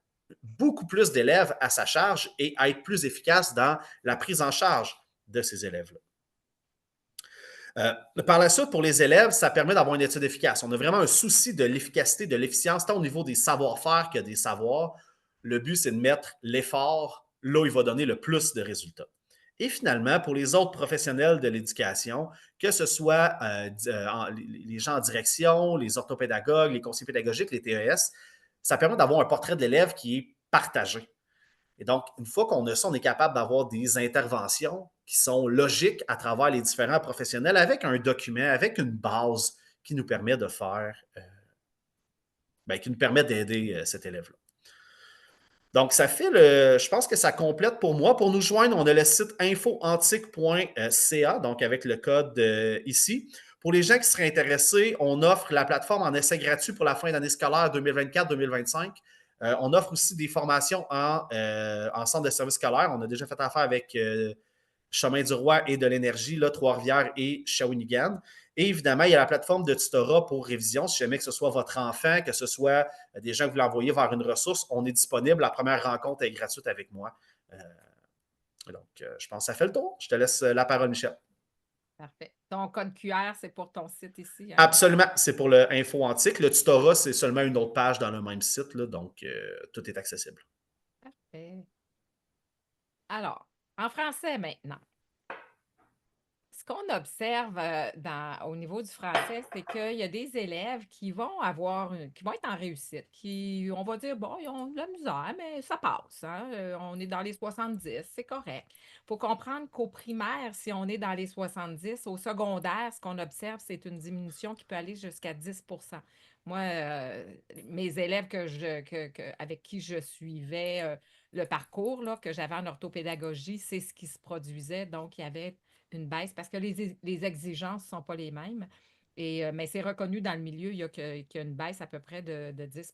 beaucoup plus d'élèves à sa charge et être plus efficace dans la prise en charge de ces élèves-là. Par la suite, pour les élèves, ça permet d'avoir une étude efficace. On a vraiment un souci de l'efficacité, de l'efficience, tant au niveau des savoir-faire que des savoirs. Le but, c'est de mettre l'effort là où il va donner le plus de résultats. Et finalement, pour les autres professionnels de l'éducation, que ce soit les gens en direction, les orthopédagogues, les conseillers pédagogiques, les TES, ça permet d'avoir un portrait de l'élève qui est partagé. Et donc, une fois qu'on a ça, on est capable d'avoir des interventions qui sont logiques à travers les différents professionnels avec un document, avec une base qui nous permet de faire, qui nous permet d'aider cet élève-là. Donc, ça fait je pense que ça complète pour moi. Pour nous joindre, on a le site infoantique.ca, donc avec le code ici. Pour les gens qui seraient intéressés, on offre la plateforme en essai gratuit pour la fin d'année scolaire 2024-2025. On offre aussi des formations en centre de service scolaire. On a déjà fait affaire avec Chemin du Roi et de l'Énergie, là, Trois-Rivières et Shawinigan. Et évidemment, il y a la plateforme de tutorat pour révision. Si jamais que ce soit votre enfant, que ce soit des gens que vous l'envoyez vers une ressource, on est disponible. La première rencontre est gratuite avec moi. Je pense que ça fait le tour. Je te laisse la parole, Michel. Parfait. Ton code QR, c'est pour ton site ici, hein? Absolument. C'est pour le Info Antique. Le tutorat, c'est seulement une autre page dans le même site. Là, donc, tout est accessible. Parfait. Alors, en français maintenant. Ce qu'on observe au niveau du français, c'est qu'il y a des élèves qui vont être en réussite, qui, on va dire, bon, ils ont de la misère, mais ça passe, hein. On est dans les 70, c'est correct. Il faut comprendre qu'au primaire, si on est dans les 70, au secondaire, ce qu'on observe, c'est une diminution qui peut aller jusqu'à 10 Moi, mes élèves avec qui je suivais le parcours là, que j'avais en orthopédagogie, c'est ce qui se produisait. Donc, il y avait une baisse parce que les exigences ne sont pas les mêmes. Mais c'est reconnu dans le milieu, qu'il y a une baisse à peu près de 10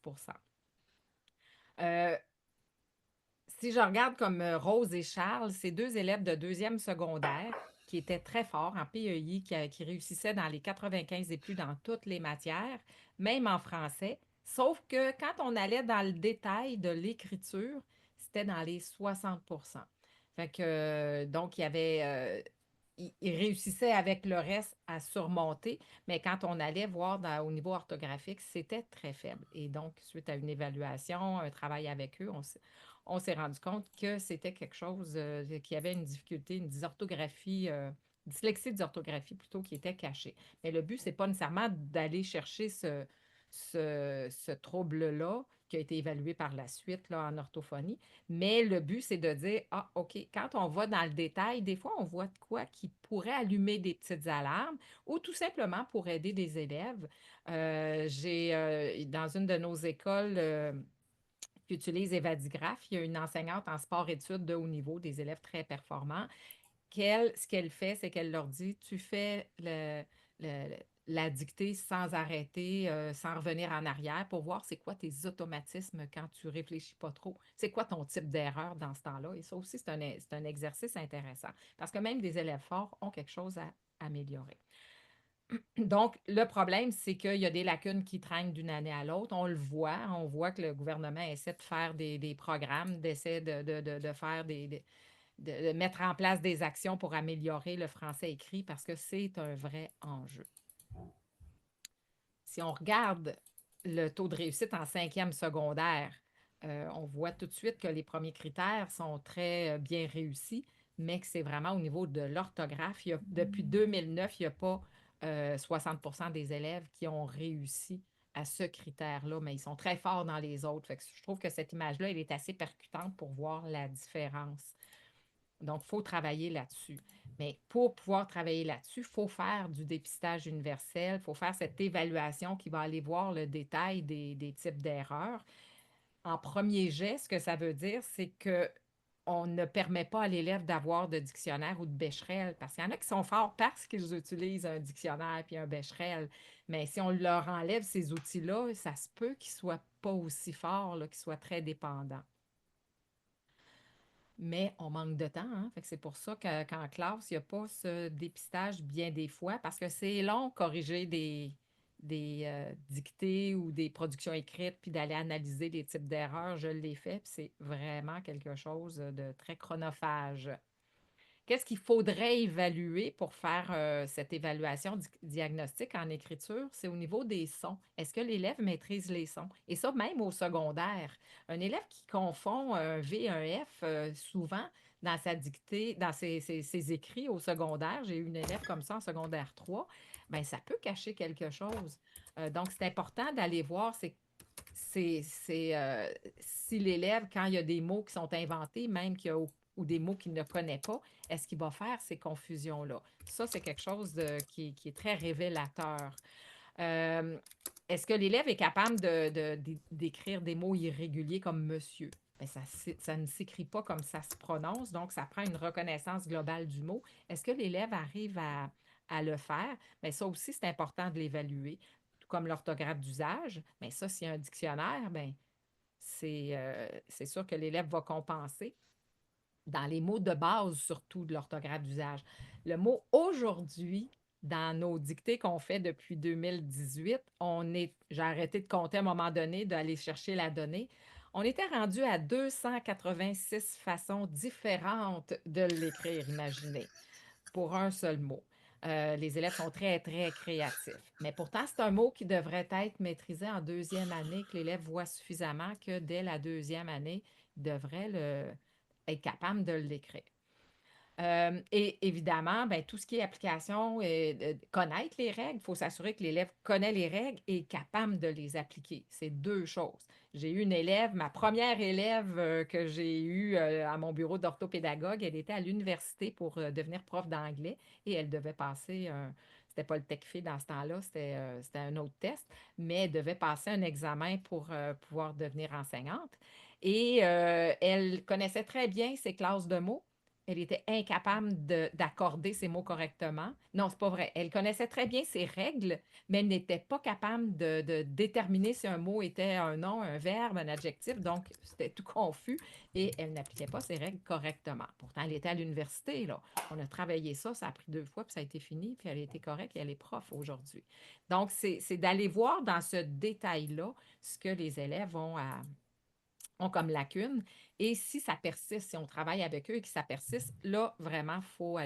Si je regarde comme Rose et Charles, c'est deux élèves de deuxième secondaire qui étaient très forts en PEI, qui réussissaient dans les 95 et plus dans toutes les matières, même en français. Sauf que quand on allait dans le détail de l'écriture, c'était dans les 60 Fait que, donc, il y avait il réussissait avec le reste à surmonter, mais quand on allait voir au niveau orthographique, c'était très faible. Et donc, suite à une évaluation, un travail avec eux, on s'est rendu compte que c'était quelque chose qui avait une difficulté, une dysorthographie, dyslexie d'orthographie plutôt, qui était cachée. Mais le but, ce n'est pas nécessairement d'aller chercher ce trouble-là qui a été évalué par la suite là, en orthophonie. Mais le but, c'est de dire, ah, OK, quand on va dans le détail, des fois, on voit de quoi qui pourrait allumer des petites alarmes ou tout simplement pour aider des élèves. Dans une de nos écoles qui utilise Evadigraph, il y a une enseignante en sport-études de haut niveau, des élèves très performants. Ce qu'elle fait, c'est qu'elle leur dit, tu fais la dictée sans arrêter, sans revenir en arrière pour voir c'est quoi tes automatismes quand tu réfléchis pas trop. C'est quoi ton type d'erreur dans ce temps-là? Et ça aussi, c'est un exercice intéressant parce que même des élèves forts ont quelque chose à améliorer. Donc, le problème, c'est qu'il y a des lacunes qui traînent d'une année à l'autre. On le voit. On voit que le gouvernement essaie de faire des programmes, d'essaie de faire de mettre en place des actions pour améliorer le français écrit parce que c'est un vrai enjeu. Si on regarde le taux de réussite en 5e secondaire, on voit tout de suite que les premiers critères sont très bien réussis, mais que c'est vraiment au niveau de l'orthographe. Depuis 2009, il n'y a pas 60 des élèves qui ont réussi à ce critère-là, mais ils sont très forts dans les autres. Fait que je trouve que cette image-là, elle est assez percutante pour voir la différence. Donc, il faut travailler là-dessus. Mais pour pouvoir travailler là-dessus, il faut faire du dépistage universel, il faut faire cette évaluation qui va aller voir le détail des types d'erreurs. En premier jet, ce que ça veut dire, c'est que on ne permet pas à l'élève d'avoir de dictionnaire ou de Becherel, parce qu'il y en a qui sont forts parce qu'ils utilisent un dictionnaire puis un Becherel. Mais si on leur enlève ces outils-là, ça se peut qu'ils ne soient pas aussi forts, là, qu'ils soient très dépendants. Mais on manque de temps, hein? Fait que c'est pour ça qu'en classe, il n'y a pas ce dépistage bien des fois, parce que c'est long corriger des dictées ou des productions écrites, puis d'aller analyser les types d'erreurs. Je l'ai fait, puis c'est vraiment quelque chose de très chronophage. Qu'est-ce qu'il faudrait évaluer pour faire cette évaluation diagnostique en écriture? C'est au niveau des sons. Est-ce que l'élève maîtrise les sons? Et ça, même au secondaire. Un élève qui confond un V et un F, souvent, dans sa dictée, dans ses écrits au secondaire, j'ai eu une élève comme ça en secondaire 3, bien, ça peut cacher quelque chose. Donc, c'est important d'aller voir si l'élève, quand il y a des mots qui sont inventés, même qu'il y a ou des mots qu'il ne connaît pas, est-ce qu'il va faire ces confusions-là? Ça, c'est quelque chose qui est très révélateur. Euh, Est-ce que l'élève est capable d'écrire des mots irréguliers comme monsieur? Bien, ça ne s'écrit pas comme ça se prononce, donc ça prend une reconnaissance globale du mot. Est-ce que l'élève arrive à le faire? Bien, ça aussi, c'est important de l'évaluer. Tout comme l'orthographe d'usage, bien, ça, s'il y a un dictionnaire, bien, c'est sûr que l'élève va compenser dans les mots de base, surtout de l'orthographe d'usage. Le mot aujourd'hui, dans nos dictées qu'on fait depuis 2018, j'ai arrêté de compter à un moment donné, d'aller chercher la donnée. On était rendu à 286 façons différentes de l'écrire, imaginez, pour un seul mot. Les élèves sont très, très créatifs. Mais pourtant, c'est un mot qui devrait être maîtrisé en deuxième année, que l'élève voit suffisamment que dès la deuxième année, il devrait être capable de l'écrire. Et évidemment, ben, tout ce qui est application, connaître les règles, il faut s'assurer que l'élève connaît les règles et est capable de les appliquer. C'est deux choses. J'ai eu une élève, ma première élève que j'ai eue à mon bureau d'orthopédagogue, elle était à l'université pour devenir prof d'anglais et elle devait passer c'était pas le TECFE dans ce temps-là, c'était un autre test, mais elle devait passer un examen pour pouvoir devenir enseignante. Et elle connaissait très bien ses classes de mots. Elle était incapable d'accorder ses mots correctement. Non, c'est pas vrai. Elle connaissait très bien ses règles, mais elle n'était pas capable de déterminer si un mot était un nom, un verbe, un adjectif. Donc, c'était tout confus et elle n'appliquait pas ses règles correctement. Pourtant, elle était à l'université, là. On a travaillé ça, ça a pris 2 fois, puis ça a été fini, puis elle a été correcte et elle est prof aujourd'hui. Donc, c'est d'aller voir dans ce détail-là ce que les élèves ont comme lacune. Et si ça persiste, si on travaille avec eux et que ça persiste, là, vraiment, il faut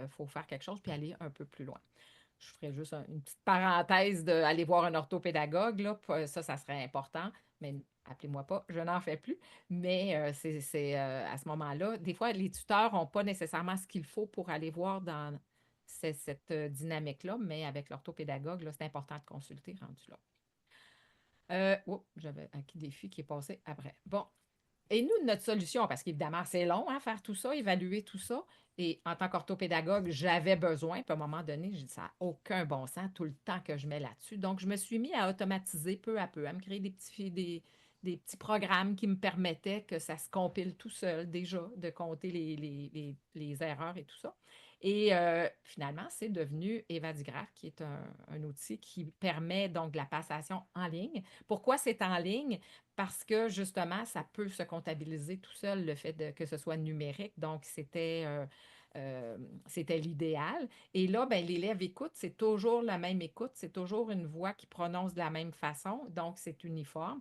faut faire quelque chose puis aller un peu plus loin. Je ferais juste une petite parenthèse d'aller voir un orthopédagogue, là, ça serait important, mais appelez-moi pas, je n'en fais plus. Mais à ce moment-là, des fois, les tuteurs n'ont pas nécessairement ce qu'il faut pour aller voir dans cette dynamique-là, mais avec l'orthopédagogue, là, c'est important de consulter rendu là. J'avais un défi qui est passé après. Bon, et nous, notre solution, parce qu'évidemment, c'est long, hein, faire tout ça, évaluer tout ça. Et en tant qu'orthopédagogue, j'avais besoin. Puis à un moment donné, j'ai dit, ça n'a aucun bon sens, tout le temps que je mets là-dessus. Donc, je me suis mis à automatiser peu à peu, à me créer des petits programmes qui me permettaient que ça se compile tout seul déjà, de compter les erreurs et tout ça. Et finalement, c'est devenu Evadigraph, qui est un outil qui permet donc de la passation en ligne. Pourquoi c'est en ligne? Parce que justement, ça peut se comptabiliser tout seul, le fait que ce soit numérique. Donc, c'était l'idéal. Et là, ben, l'élève écoute, c'est toujours la même écoute, c'est toujours une voix qui prononce de la même façon, donc c'est uniforme.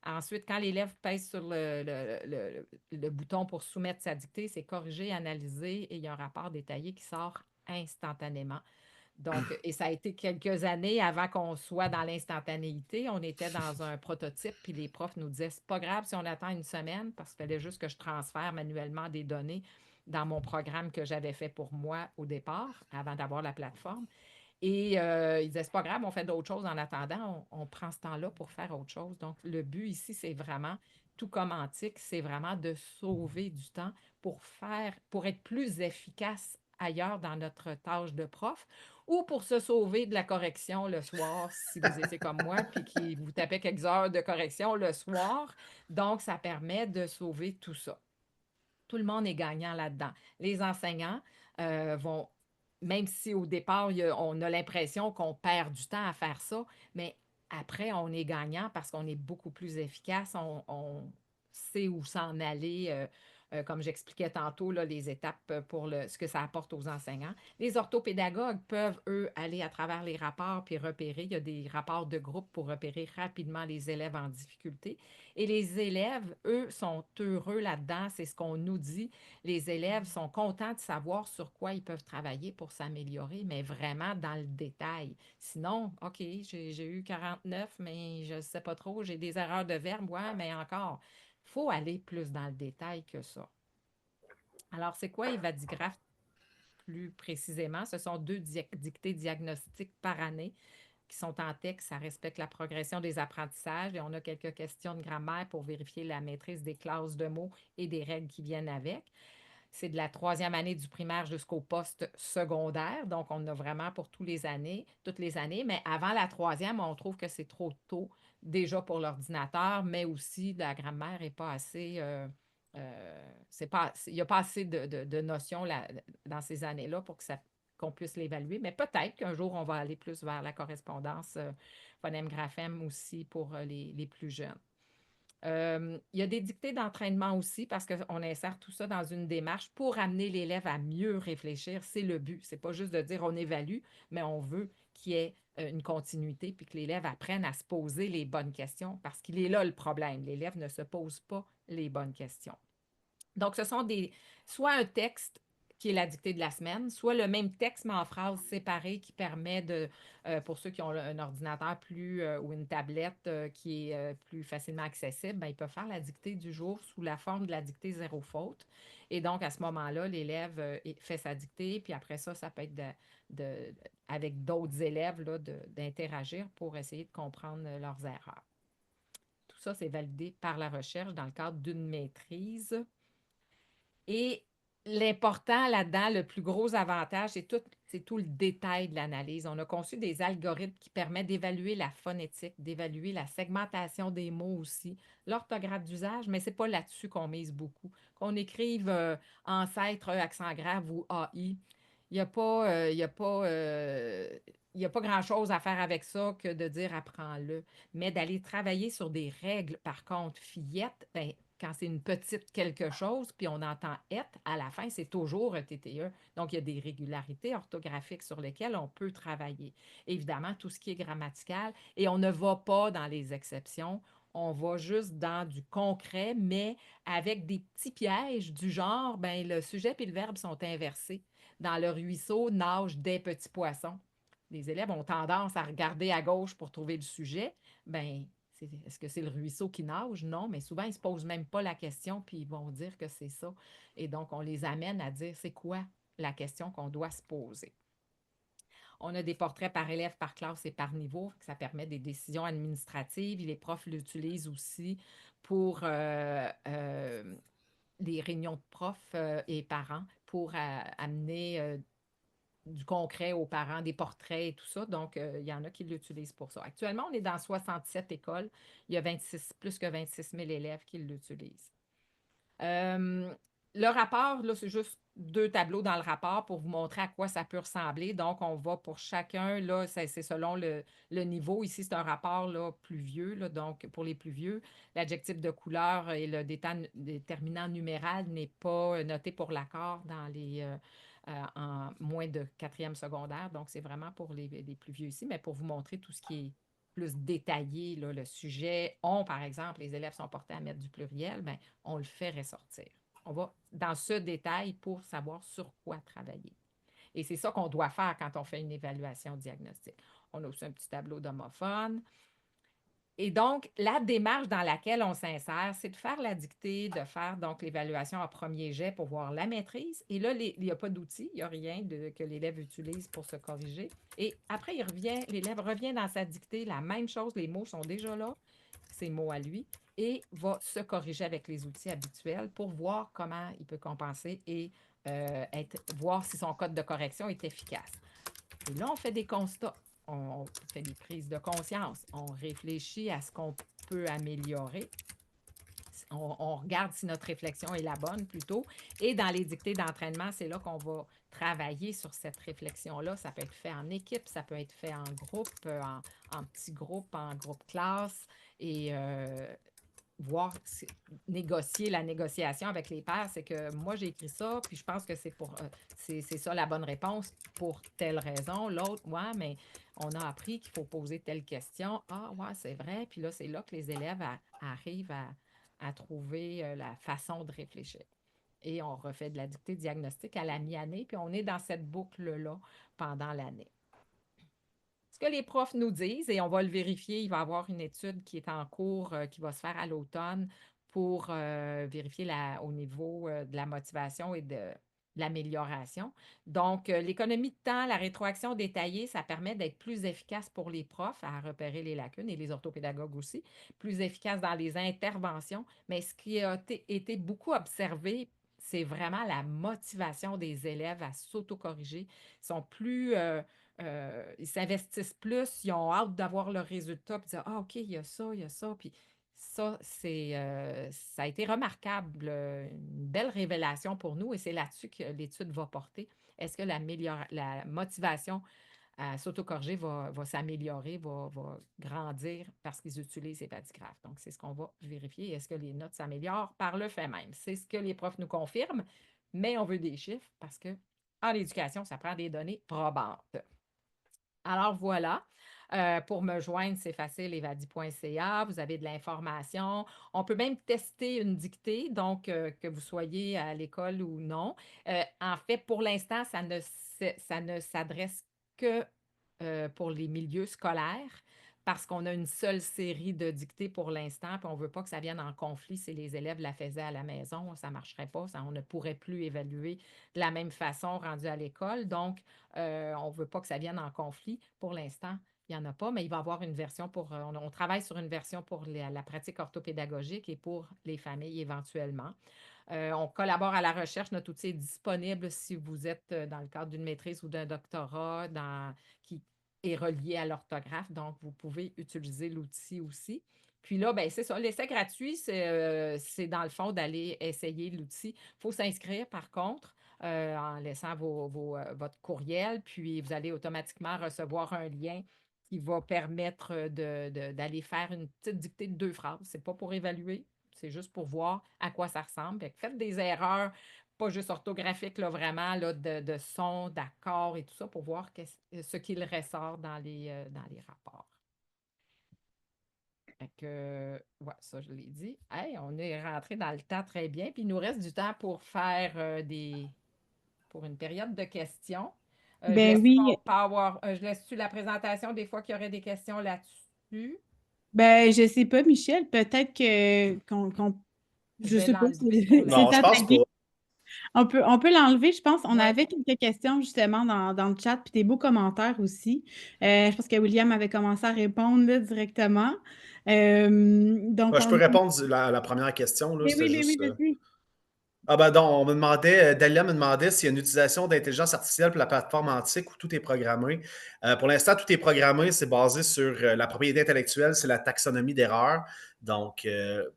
Ensuite, quand l'élève pèse sur le bouton pour soumettre sa dictée, c'est corrigé, analysé et il y a un rapport détaillé qui sort instantanément. Donc, et ça a été quelques années avant qu'on soit dans l'instantanéité. On était dans un prototype, puis les profs nous disaient, c'est pas grave si on attend une semaine, parce qu'il fallait juste que je transfère manuellement des données dans mon programme que j'avais fait pour moi au départ, avant d'avoir la plateforme. Et ils disaient, c'est pas grave, on fait d'autres choses en attendant, on prend ce temps-là pour faire autre chose. Donc, le but ici, c'est vraiment, tout comme antique, c'est vraiment de sauver du temps pour être plus efficace ailleurs dans notre tâche de prof ou pour se sauver de la correction le soir, si vous étiez comme moi, puis qui vous tapait quelques heures de correction le soir. Donc, ça permet de sauver tout ça. Tout le monde est gagnant là-dedans. Les enseignants vont, même si au départ, on a l'impression qu'on perd du temps à faire ça, mais après, on est gagnant parce qu'on est beaucoup plus efficace, on sait où s'en aller, comme j'expliquais tantôt, là, les étapes pour ce que ça apporte aux enseignants. Les orthopédagogues peuvent, eux, aller à travers les rapports puis repérer. Il y a des rapports de groupe pour repérer rapidement les élèves en difficulté. Et les élèves, eux, sont heureux là-dedans. C'est ce qu'on nous dit. Les élèves sont contents de savoir sur quoi ils peuvent travailler pour s'améliorer, mais vraiment dans le détail. Sinon, OK, j'ai eu 49, mais je ne sais pas trop, j'ai des erreurs de verbe, ouais, mais encore, il faut aller plus dans le détail que ça. Alors, c'est quoi Evadigraph plus précisément? Ce sont 2 dictées diagnostiques par année qui sont en texte. Ça respecte la progression des apprentissages et on a quelques questions de grammaire pour vérifier la maîtrise des classes de mots et des règles qui viennent avec. C'est de la 3e année du primaire jusqu'au poste secondaire. Donc, on a vraiment pour toutes les années. Mais avant la 3e, on trouve que c'est trop tôt déjà pour l'ordinateur, mais aussi la grammaire n'est pas assez. Il n'y a pas assez de notions là, dans ces années-là pour qu'on puisse l'évaluer. Mais peut-être qu'un jour, on va aller plus vers la correspondance phonème-graphème aussi pour les plus jeunes. Il y a des dictées d'entraînement aussi parce qu'on insère tout ça dans une démarche pour amener l'élève à mieux réfléchir. C'est le but. C'est pas juste de dire on évalue, mais on veut qu'il y ait une continuité puis que l'élève apprenne à se poser les bonnes questions parce qu'il est là le problème. L'élève ne se pose pas les bonnes questions. Donc, ce sont soit un texte qui est la dictée de la semaine, soit le même texte, mais en phrases séparées qui permet pour ceux qui ont un ordinateur ou une tablette qui est plus facilement accessible, ben, ils peuvent faire la dictée du jour sous la forme de la dictée zéro faute. Et donc, à ce moment-là, l'élève fait sa dictée, puis après ça, ça peut être avec d'autres élèves d'interagir pour essayer de comprendre leurs erreurs. Tout ça, c'est validé par la recherche dans le cadre d'une maîtrise. Et l'important là-dedans, le plus gros avantage, c'est tout le détail de l'analyse. On a conçu des algorithmes qui permettent d'évaluer la phonétique, d'évaluer la segmentation des mots aussi, l'orthographe d'usage, mais ce n'est pas là-dessus qu'on mise beaucoup. Qu'on écrive ancêtre, accent grave ou AI, il n'y a pas, il y a pas grand-chose à faire avec ça que de dire apprends-le. Mais d'aller travailler sur des règles, par contre, fillette, ben, quand c'est une petite quelque chose, puis on entend être, à la fin, c'est toujours un TTE. Donc, il y a des régularités orthographiques sur lesquelles on peut travailler. Évidemment, tout ce qui est grammatical, et on ne va pas dans les exceptions, on va juste dans du concret, mais avec des petits pièges du genre, ben, le sujet et le verbe sont inversés. Dans le ruisseau nagent des petits poissons. Les élèves ont tendance à regarder à gauche pour trouver le sujet. Ben, est-ce que c'est le ruisseau qui nage? Non, mais souvent, ils ne se posent même pas la question, puis ils vont dire que c'est ça. Et donc, on les amène à dire c'est quoi la question qu'on doit se poser. On a des portraits par élève, par classe et par niveau. Ça permet des décisions administratives. Les profs l'utilisent aussi pour les réunions de profs et parents pour amener du concret aux parents, des portraits et tout ça. Donc, il y en a qui l'utilisent pour ça. Actuellement, on est dans 67 écoles. Il y a plus que 26 000 élèves qui l'utilisent. Le rapport, là, c'est juste 2 tableaux dans le rapport pour vous montrer à quoi ça peut ressembler. Donc, on va pour chacun, là, c'est selon le niveau. Ici, c'est un rapport là, plus vieux. Là, donc, pour les plus vieux, l'adjectif de couleur et le déterminant numéral n'est pas noté pour l'accord en moins de 4e secondaire. Donc, c'est vraiment pour les plus vieux ici, mais pour vous montrer tout ce qui est plus détaillé là, le sujet, par exemple, les élèves sont portés à mettre du pluriel, bien, on le fait ressortir. On va dans ce détail pour savoir sur quoi travailler. Et c'est ça qu'on doit faire quand on fait une évaluation diagnostique. On a aussi un petit tableau d'homophone. Et donc, la démarche dans laquelle on s'insère, c'est de faire la dictée, de faire donc l'évaluation en premier jet pour voir la maîtrise. Et là, il n'y a pas d'outil, il n'y a rien que l'élève utilise pour se corriger. Et après, l'élève revient dans sa dictée, la même chose, les mots sont déjà là, ses mots à lui, et va se corriger avec les outils habituels pour voir comment il peut compenser et voir si son code de correction est efficace. Et là, on fait des constats. On fait des prises de conscience. On réfléchit à ce qu'on peut améliorer. On regarde si notre réflexion est la bonne plutôt. Et dans les dictées d'entraînement, c'est là qu'on va travailler sur cette réflexion-là. Ça peut être fait en équipe, ça peut être fait en groupe, en petits groupes, en groupe classe. Et voir négocier la négociation avec les pairs, c'est que moi, j'ai écrit ça, puis je pense que c'est ça la bonne réponse pour telle raison. L'autre, ouais, mais on a appris qu'il faut poser telle question. Ah, ouais, c'est vrai. Puis là, c'est là que les élèves arrivent à trouver la façon de réfléchir. Et on refait de la dictée diagnostique à la mi-année, puis on est dans cette boucle-là pendant l'année. Ce que les profs nous disent, et on va le vérifier, il va y avoir une étude qui est en cours, qui va se faire à l'automne pour vérifier au niveau de la motivation et de l'amélioration. Donc, l'économie de temps, la rétroaction détaillée, ça permet d'être plus efficace pour les profs à repérer les lacunes et les orthopédagogues aussi, plus efficace dans les interventions. Mais ce qui a été beaucoup observé, c'est vraiment la motivation des élèves à s'autocorriger. Ils sont plus... ils s'investissent plus, ils ont hâte d'avoir le résultat, puis dire ah, OK, il y a ça, il y a ça. Puis ça, ça a été remarquable, une belle révélation pour nous, et c'est là-dessus que l'étude va porter. Est-ce que la motivation à s'autocorriger va s'améliorer, va grandir parce qu'ils utilisent ces padigraphes? Donc, c'est ce qu'on va vérifier. Est-ce que les notes s'améliorent par le fait même? C'est ce que les profs nous confirment, mais on veut des chiffres parce que en éducation, ça prend des données probantes. Alors voilà, pour me joindre, c'est facile, evadi.ca, vous avez de l'information. On peut même tester une dictée, donc que vous soyez à l'école ou non. En fait, pour l'instant, ça ne s'adresse que pour les milieux scolaires parce qu'on a une seule série de dictées pour l'instant, puis on ne veut pas que ça vienne en conflit si les élèves la faisaient à la maison. Ça ne marcherait pas, on ne pourrait plus évaluer de la même façon rendu à l'école. Donc, on ne veut pas que ça vienne en conflit. Pour l'instant, il n'y en a pas, mais il va y avoir une version on travaille sur une version pour la pratique orthopédagogique et pour les familles éventuellement. On collabore à la recherche. Notre outil est disponible si vous êtes dans le cadre d'une maîtrise ou d'un doctorat qui est relié à l'orthographe. Donc, vous pouvez utiliser l'outil aussi. Puis là, ben, c'est ça. L'essai gratuit, c'est dans le fond d'aller essayer l'outil. Il faut s'inscrire, par contre, en laissant votre courriel. Puis, vous allez automatiquement recevoir un lien qui va permettre d'aller faire une petite dictée de 2 phrases. Ce n'est pas pour évaluer, c'est juste pour voir à quoi ça ressemble. Fait que faites des erreurs, pas juste orthographiques, là, vraiment, là, de son, d'accords et tout ça, pour voir ce qu'il ressort dans les rapports. Fait que, ouais, ça, je l'ai dit. Hey, on est rentré dans le temps très bien. Puis il nous reste du temps pour faire pour une période de questions. Ben oui, Je laisse-tu la présentation des fois qu'il y aurait des questions là-dessus? ben je sais pas, Michel, peut-être Je je vais sais pas, l'enlever pour c'est Non, je à ta pense pas. guise. On peut l'enlever, je pense. On Ouais. avait quelques questions justement dans le chat, puis des beaux commentaires aussi. Je pense que William avait commencé à répondre là, directement. Donc, Je peux répondre à la première question, là, c'était Mais oui, juste. vas-y. Ah ben donc, on me demandait, Dalia me demandait s'il y a une utilisation d'intelligence artificielle pour la plateforme Antique où tout est programmé. Pour l'instant, tout est programmé, c'est basé sur la propriété intellectuelle, c'est la taxonomie d'erreur. Donc,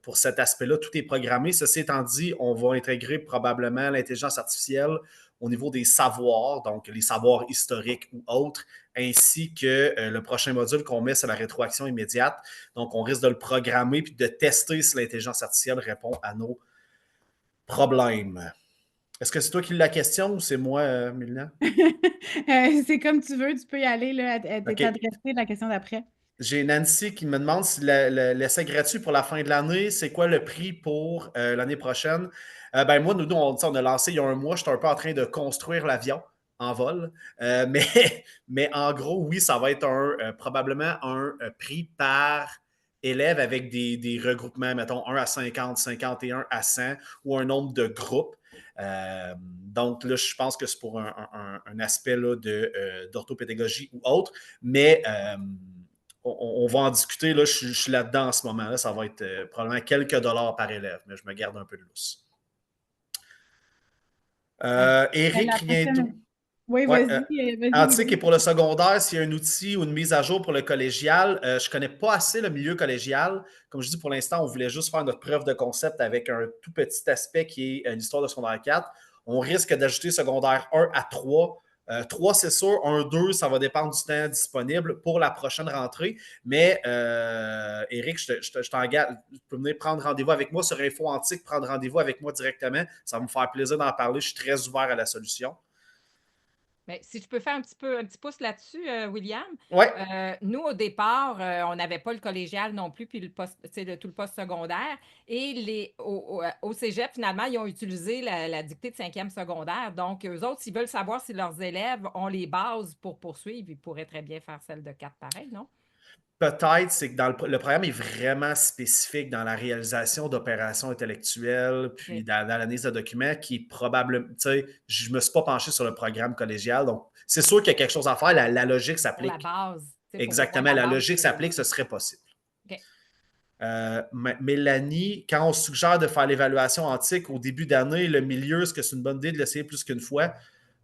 pour cet aspect-là, tout est programmé. Ceci étant dit, on va intégrer probablement l'intelligence artificielle au niveau des savoirs, donc les savoirs historiques ou autres, ainsi que le prochain module qu'on met, c'est la rétroaction immédiate. Donc, on risque de le programmer puis de tester si l'intelligence artificielle répond à nos problème. Est-ce que c'est toi qui l'as la question ou c'est moi, Mylina? C'est comme tu veux, tu peux y aller là, OK. t'adresser la question d'après. J'ai Nancy qui me demande si l'essai gratuit pour la fin de l'année, c'est quoi le prix pour l'année prochaine? Ben moi, nous, on a lancé il y a un mois, j'étais un peu en train de construire l'avion en vol. Mais, mais en gros, oui, ça va être probablement un prix par élève avec des regroupements, mettons 1 à 50, 51 à 100 ou un nombre de groupes. Donc là, je pense que c'est pour un aspect là, d'orthopédagogie ou autre, mais on va en discuter. Là, je suis là-dedans en ce moment. Là, ça va être probablement quelques dollars par élève, mais je me garde un peu de lousse. Éric, La rien d'autre. prochaine. Oui, Ouais, vas-y, Antique, et William. pour le secondaire, s'il y a un outil ou une mise à jour pour le collégial, je ne connais pas assez le milieu collégial. Comme je dis, pour l'instant, on voulait juste faire notre preuve de concept avec un tout petit aspect qui est l'histoire de secondaire 4. On risque d'ajouter secondaire 1 à 3. 3, c'est sûr. 1, 2, ça va dépendre du temps disponible pour la prochaine rentrée. Mais, Éric, je t'engage. Tu peux venir prendre rendez-vous avec moi sur Info Antique, prendre rendez-vous avec moi directement. Ça va me faire plaisir d'en parler. Je suis très ouvert à la solution. Mais si je peux faire un petit pouce là-dessus, William, Ouais. nous, au départ, on n'avait pas le collégial non plus, puis tout le poste secondaire. Et au cégep, finalement, ils ont utilisé la dictée de 5e secondaire. Donc, eux autres, s'ils veulent savoir si leurs élèves ont les bases pour poursuivre, ils pourraient très bien faire celle de 4 pareil, non? Peut-être, c'est que le programme est vraiment spécifique dans la réalisation d'opérations intellectuelles, puis OK. dans l'analyse de documents, qui est probablement, tu sais, je ne me suis pas penché sur le programme collégial, donc c'est sûr qu'il y a quelque chose à faire, la logique Pour la s'applique. base, tu sais, pour avoir Exactement, la la base logique théorique. s'applique, ce serait possible. OK. Mélanie, quand on suggère de faire l'évaluation antique au début d'année, le milieu, est-ce que c'est une bonne idée de l'essayer plus qu'une fois?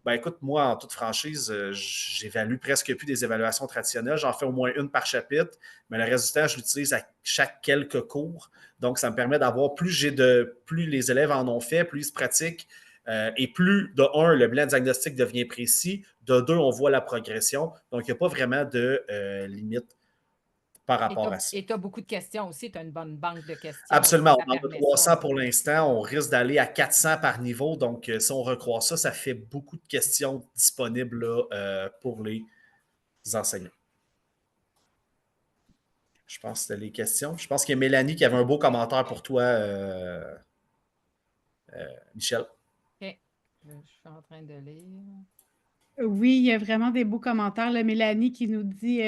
Ben écoute, moi, en toute franchise, j'évalue presque plus des évaluations traditionnelles. J'en fais au moins une par chapitre, mais le reste du temps, je l'utilise à chaque quelques cours. Donc, ça me permet d'avoir plus les élèves en ont fait, plus ils se pratiquent, et plus, de un, le bilan diagnostic devient précis, de deux, on voit la progression. Donc, il n'y a pas vraiment de limite par rapport à ça. Et tu as beaucoup de questions aussi. Tu as une bonne banque de questions aussi. Absolument. Ça On en a permet ça. 300 pour l'instant. On risque d'aller à 400 par niveau. Donc, si on recroise ça, ça fait beaucoup de questions disponibles là, pour les enseignants. Je pense que c'était les questions. Je pense qu'il y a Mélanie qui avait un beau commentaire pour toi, Michel. OK. Je suis en train de lire. Oui, il y a vraiment des beaux commentaires. Là, Mélanie qui nous dit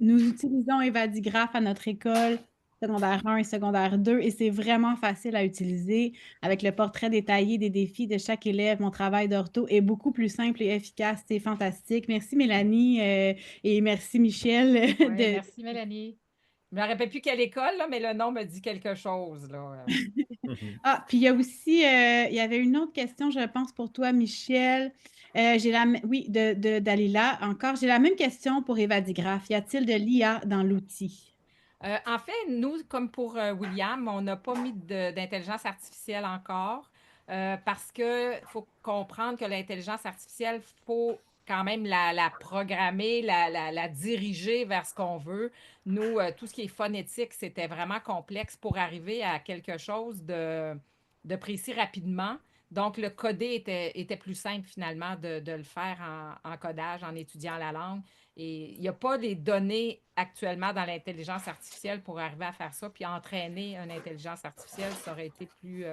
nous utilisons Evadigraph à notre école, secondaire 1 et secondaire 2, et c'est vraiment facile à utiliser avec le portrait détaillé des défis de chaque élève. Mon travail d'ortho est beaucoup plus simple et efficace. C'est fantastique. Merci Mélanie et merci Michel. Oui, merci, Mélanie. Je ne me rappelle plus quelle école, là, mais le nom me dit quelque chose. Là. Ah, puis il y a aussi, il y avait une autre question, je pense, pour toi, Michel. Oui, Dalila. Encore, j'ai la même question pour Evadigraph. Y a-t-il de l'IA dans l'outil? En fait, nous, comme pour William, on n'a pas mis d'intelligence artificielle encore parce qu'il faut comprendre que l'intelligence artificielle, il faut quand même la programmer, la diriger vers ce qu'on veut. Nous, tout ce qui est phonétique, c'était vraiment complexe pour arriver à quelque chose de précis rapidement. Donc, le coder était plus simple finalement de le faire en codage, en étudiant la langue. Et il n'y a pas les données actuellement dans l'intelligence artificielle pour arriver à faire ça. Puis entraîner une intelligence artificielle, ça aurait été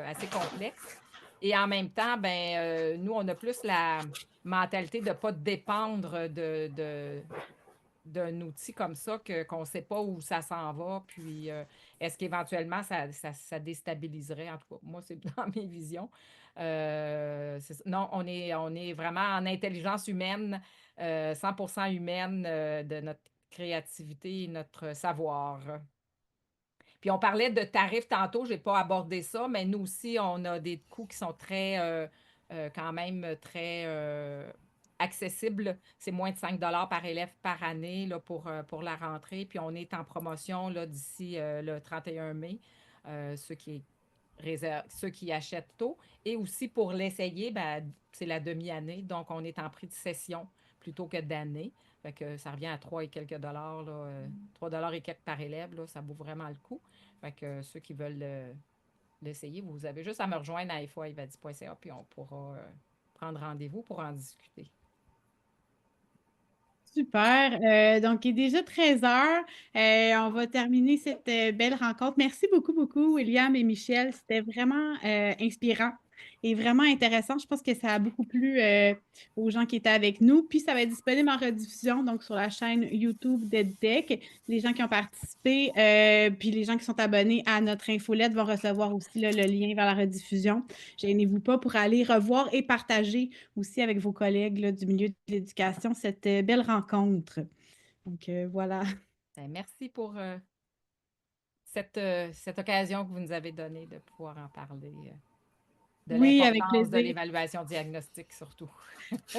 assez complexe. Et en même temps, nous, on a plus la mentalité de ne pas dépendre d'un outil comme ça qu'on ne sait pas où ça s'en va. Puis, est-ce qu'éventuellement, ça déstabiliserait? En tout cas, moi, c'est dans mes visions. Non, on est vraiment en intelligence humaine, 100% humaine de notre créativité et notre savoir. Puis, on parlait de tarifs tantôt, je n'ai pas abordé ça, mais nous aussi, on a des coûts qui sont quand même très accessibles. C'est moins de 5 par élève par année là, pour la rentrée. Puis, on est en promotion là, d'ici le 31 mai, ceux qui achètent tôt. Et aussi, pour l'essayer, c'est la demi-année. Donc, on est en prix de session plutôt que d'année. Fait que ça revient à 3 et quelques dollars, là, 3 dollars et quelques par élève, là, ça vaut vraiment le coup. Fait que ceux qui veulent l'essayer, vous avez juste à me rejoindre à infoaivadi.ca puis on pourra prendre rendez-vous pour en discuter. Super. Donc, il est déjà 13 heures. On va terminer cette belle rencontre. Merci beaucoup, beaucoup, William et Michel. C'était vraiment inspirant et vraiment intéressant. Je pense que ça a beaucoup plu aux gens qui étaient avec nous. Puis, ça va être disponible en rediffusion, donc sur la chaîne YouTube d'EdTech. Les gens qui ont participé, puis les gens qui sont abonnés à notre infolette vont recevoir aussi là, le lien vers la rediffusion. Gênez-vous pas pour aller revoir et partager aussi avec vos collègues là, du milieu de l'éducation cette belle rencontre. Donc, voilà. Ben, merci pour cette occasion que vous nous avez donnée de pouvoir en parler, de Oui, avec l'importance de plaisir. l'évaluation diagnostique surtout.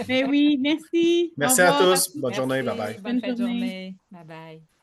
Mais oui, merci. Au Merci à revoir à tous. tous. Bonne journée. Bye bye. Merci, bonne Bonne fin de journée. journée. Bye bye.